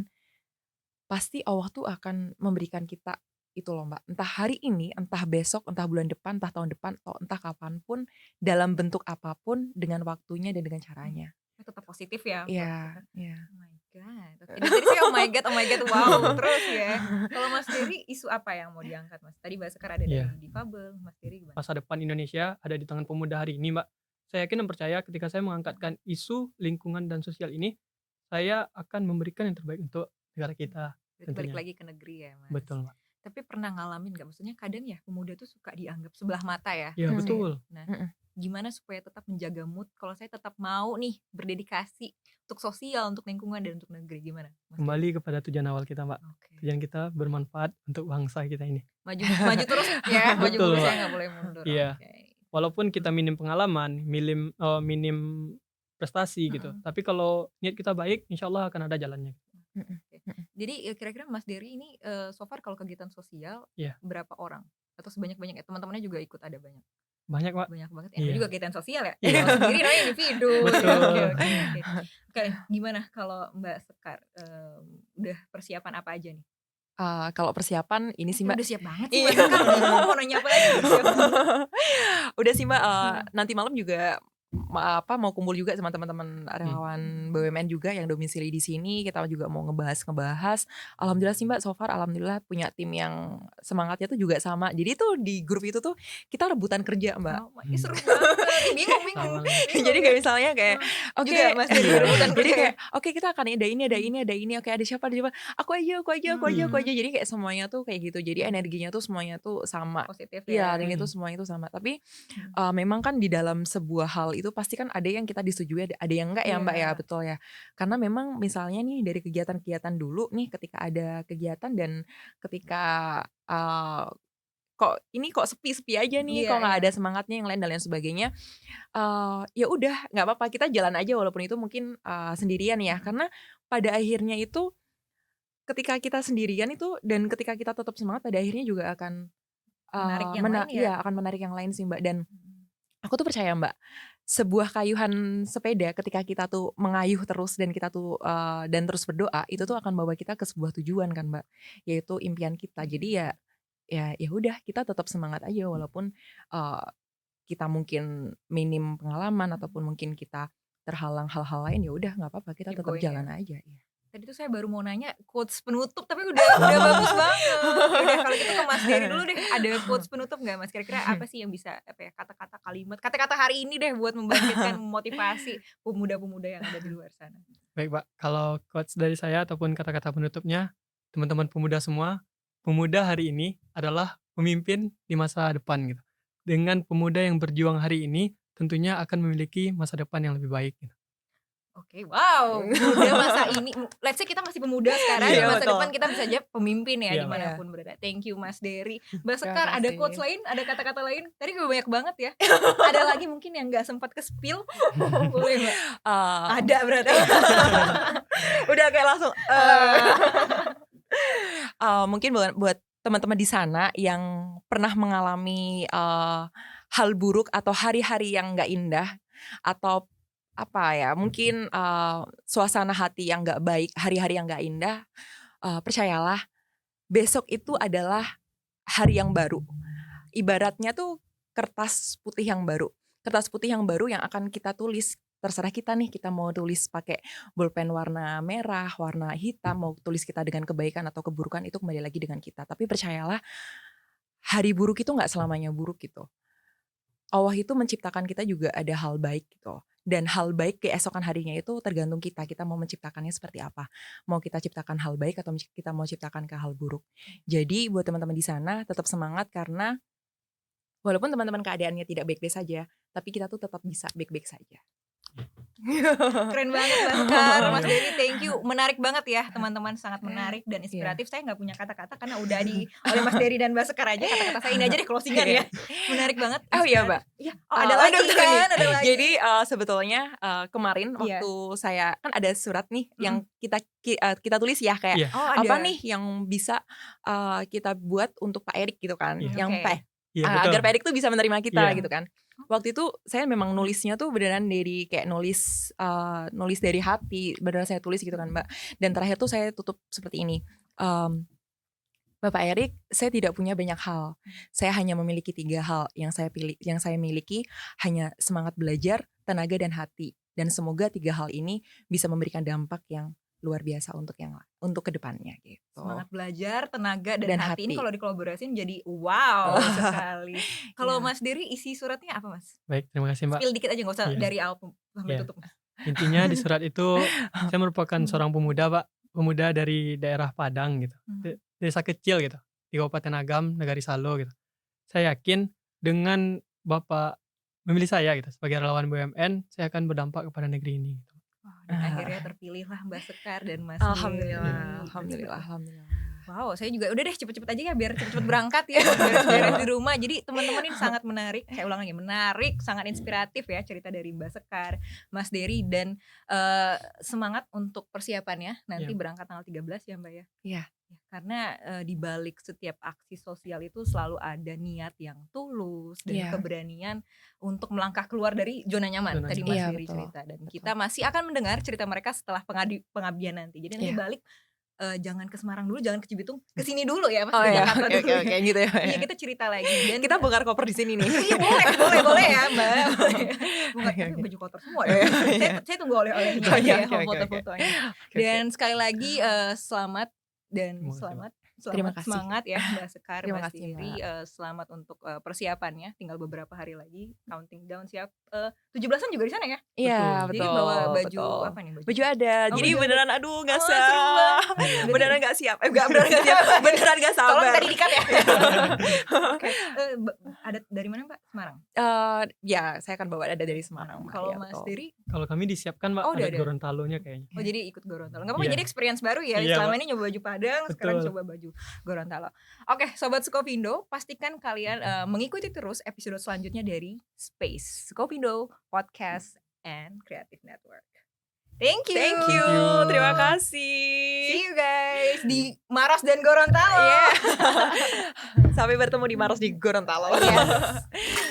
pasti Allah tuh akan memberikan kita itu loh Mbak. Entah hari ini, entah besok, entah bulan depan, entah tahun depan, atau entah kapanpun, dalam bentuk apapun, dengan waktunya dan dengan caranya. Tetap positif ya. Iya. Oh my god. Jadi tadi saya oh my god, wow terus ya. Kalau Mas Dery isu apa yang mau diangkat Mas? Tadi Mbak Sekar ada dari difabel, Mas Dery gimana? Masa depan Indonesia ada di tangan pemuda hari ini Mbak. Saya yakin dan percaya ketika saya mengangkatkan isu lingkungan dan sosial ini, saya akan memberikan yang terbaik untuk negara kita. Balik lagi ke negeri ya Mas. Betul Mbak. Tapi pernah ngalamin gak? Maksudnya kadang ya pemuda tuh suka dianggap sebelah mata ya. Iya betul. Nah gimana supaya tetap menjaga mood kalau saya tetap mau nih berdedikasi untuk sosial, untuk lingkungan dan untuk negeri, gimana Mas? Kembali kepada tujuan awal kita Mbak. Oke. Tujuan kita bermanfaat untuk bangsa kita ini. Maju terus ya, maju Betul, terus ya, Mbak. nggak boleh mundur. Iya. Oke. Walaupun kita minim pengalaman, minim prestasi gitu, tapi kalau niat kita baik, insya Allah akan ada jalannya. Jadi kira-kira Mas Dery ini so far kalau kegiatan sosial Iya. berapa orang? Atau sebanyak-banyaknya? Teman-temannya juga ikut ada banyak? Banyak Pak. Banyak banget. Iya. Juga kegiatan sosial ya? Iya. Kalau sendiri namanya individu. Betul. Oke, gimana kalau Mbak Sekar udah persiapan apa aja nih? Kalau persiapan ini sih Mbak. Udah siap banget sih Iya. Mbak Sekar. Mau nanya apa lagi? Udah siap. Udah sih Mbak, nanti malam juga mau kumpul juga sama teman-teman relawan BUMN juga yang domisili di sini. Kita juga mau ngebahas. Alhamdulillah sih Mbak, so far alhamdulillah punya tim yang semangatnya tuh juga sama. Jadi tuh di grup itu tuh kita rebutan kerja Mbak. Ih, seru banget. Bingung. Sama. Jadi kayak misalnya kayak oke, Juga Mas Dery rebutan jadi kerja ya? kayak oke kita akan ada ini, oke ada siapa, aku aja. Jadi kayak semuanya tuh kayak gitu. Jadi energinya tuh semuanya tuh sama. Positif Iya, ya. dan itu semuanya itu sama. Tapi memang kan di dalam sebuah hal itu pasti kan ada yang kita disetujui, ada yang enggak ya Mbak ya, Iya. betul ya. Karena memang misalnya nih dari kegiatan-kegiatan dulu nih, ketika ada kegiatan dan ketika kok sepi-sepi aja nih, Iya, kok nggak iya. ada semangatnya yang lain dan lain sebagainya. Ya udah nggak apa-apa, kita jalan aja walaupun itu mungkin sendirian ya. Karena pada akhirnya itu ketika kita sendirian itu dan ketika kita tetap semangat, pada akhirnya juga akan Menarik yang lain ya? iya, akan menarik yang lain sih Mbak. Dan aku tuh percaya Mbak, sebuah kayuhan sepeda ketika kita tuh mengayuh terus dan kita tuh dan terus berdoa, itu tuh akan bawa kita ke sebuah tujuan kan Mbak, yaitu impian kita. Jadi ya udah kita tetap semangat aja walaupun kita mungkin minim pengalaman ataupun mungkin kita terhalang hal-hal lain, ya udah nggak apa-apa, kita Keep tetap going jalan ya. aja. Iya. Tadi tuh saya baru mau nanya quotes penutup tapi udah bagus banget. Udah kalau gitu ke Mas Dery dulu deh. Ada quotes penutup nggak Mas? Kira-kira apa sih yang bisa kata-kata kalimat, kata-kata hari ini deh buat membangkitkan motivasi pemuda-pemuda yang ada di luar sana. Baik Pak, kalau quotes dari saya ataupun kata-kata penutupnya, teman-teman pemuda semua, pemuda hari ini adalah pemimpin di masa depan gitu. Dengan pemuda yang berjuang hari ini, tentunya akan memiliki masa depan yang lebih baik gitu. Oke, wow, muda masa ini, let's say kita masih pemuda sekarang, Iya, di masa betul. depan kita bisa jadi pemimpin ya Iya. dimanapun berada. Thank you Mas Dery. Mbak Terima Sekar, ada kasih. quotes lain, ada kata-kata lain? Tadi juga banyak banget ya. Ada lagi mungkin yang nggak sempat ke-spill? Boleh Mbak? Ada berarti. Udah kayak langsung mungkin buat teman-teman di sana yang pernah mengalami hal buruk atau hari-hari yang nggak indah atau apa ya, mungkin suasana hati yang nggak baik, hari-hari yang nggak indah, percayalah besok itu adalah hari yang baru. Ibaratnya tuh kertas putih yang baru yang akan kita tulis. Terserah kita nih, kita mau tulis pakai bolpen warna merah, warna hitam, mau tulis kita dengan kebaikan atau keburukan, itu kembali lagi dengan kita. Tapi percayalah, hari buruk itu nggak selamanya buruk gitu. Allah itu menciptakan kita juga ada hal baik gitu. Dan hal baik keesokan harinya itu tergantung kita mau menciptakannya seperti apa. Mau kita ciptakan hal baik atau kita mau ciptakan ke hal buruk. Jadi buat teman-teman di sana tetap semangat, karena walaupun teman-teman keadaannya tidak baik-baik saja, tapi kita tuh tetap bisa baik-baik saja. Keren banget Mbak Sekar, Mas Dery, thank you. Menarik banget ya teman-teman, sangat menarik dan inspiratif. Saya nggak punya kata-kata karena udah oleh Mas Dery dan Mbak Sekar aja. Kata-kata saya ini aja deh closingan ya. Menarik banget. Oh iya Mbak. Ya, ada lagi dokter kan, nih. ada lagi. Jadi sebetulnya kemarin Iya. waktu saya kan ada surat nih yang kita tulis ya, kayak Iya. Oh, ada. apa nih yang bisa kita buat untuk Pak Erik gitu kan, Iya. yang Oke. Iya, betul. agar Pak Erik tuh bisa menerima kita Iya. gitu kan. Waktu itu saya memang nulisnya tuh beneran dari kayak nulis dari hati, beneran saya tulis gitu kan Mbak. Dan terakhir tuh saya tutup seperti ini. Bapak Erik, saya tidak punya banyak hal. Saya hanya memiliki 3 hal yang saya miliki, hanya semangat belajar, tenaga dan hati. Dan semoga 3 hal ini bisa memberikan dampak yang luar biasa untuk kedepannya gitu. Semangat belajar, tenaga dan, Dan hati. Ini hati. kalau dikolabораsin jadi wow sekali. Kalau Iya. Mas Dery, isi suratnya apa Mas? Baik, terima kasih Mbak. Spill dikit aja, nggak usah Iya. dari awal sampai Iya. tutup Mas. Intinya di surat itu saya merupakan seorang pemuda Pak, pemuda dari daerah Padang gitu, desa kecil gitu, di Kabupaten Agam, Negari Salo gitu. Saya yakin dengan Bapak memilih saya gitu sebagai relawan BUMN, saya akan berdampak kepada negeri ini gitu. Dan akhirnya terpilihlah Mbak Sekar dan Mas Dery. Alhamdulillah. Wow, saya juga udah deh cepet-cepet aja ya biar cepet-cepet berangkat ya, beres-beres di rumah. Jadi teman-teman ini sangat menarik, saya ulang lagi, menarik, sangat inspiratif ya cerita dari Mbak Sekar, Mas Dery, dan semangat untuk persiapannya nanti Iya. berangkat tanggal 13 ya Mbak ya. Iya. Karena di balik setiap aksi sosial itu selalu ada niat yang tulus dan Iya. keberanian untuk melangkah keluar dari zona nyaman. Zona Tadi nyaman. Mas Iya, Dery betul. cerita, dan Betul. kita masih akan mendengar cerita mereka setelah pengabdian nanti. Jadi nanti Iya. balik jangan ke Semarang dulu, jangan ke Cibitung, ke sini dulu ya Mas, Oh ke ya, Jakarta oke dulu. oke gitu ya. Iya, kita cerita lagi dan Kita bongkar koper di sini nih. iya boleh ya Mbak. Boleh ya. Tapi baju kotor semua ya. Saya tunggu oleh-olehnya Oh, iya, ya, oke, oke, foto-fotonya. Oke, Dan sekali lagi selamat dan Terima kasih, Terima kasih. semangat ya Mbak Sekar, Terima Mbak kasih, Stiri. Selamat untuk persiapannya. Tinggal beberapa hari lagi, counting down siap. 17-an juga di sana ya? Iya, Betul. Jadi betul. bawa baju betul. apa nih? Baju ada. Oh, Jadi baju ada. beneran aduh nggak Oh, siap. seru banget. Beneran nggak siap. Enggak beneran nggak siap. Beneran nggak sabar. Tolong tadi di-cut ya. Oke. Ada dari mana Mbak? Semarang. Ya, saya akan bawa ada dari Semarang. Mbak. Kalau Ya, Mas betul. Stiri, Kalau kami disiapkan Mbak, Oh, udah ada ada. Gorontalonya kayaknya. oh jadi ikut Gorontalo. Nggak apa-apa, Iya. jadi experience baru ya. Iya, Selama Mbak. ini nyoba baju Padang, sekarang Betul. coba baju Gorontalo. Oke, Sobat Sukovindo, pastikan kalian mengikuti terus episode selanjutnya dari Space Sukovindo Podcast and Creative Network. Thank you. Thank you. you. Terima See kasih. you guys di Maros dan Gorontalo. Iya. Sampai bertemu di Maros di Gorontalo. Yes.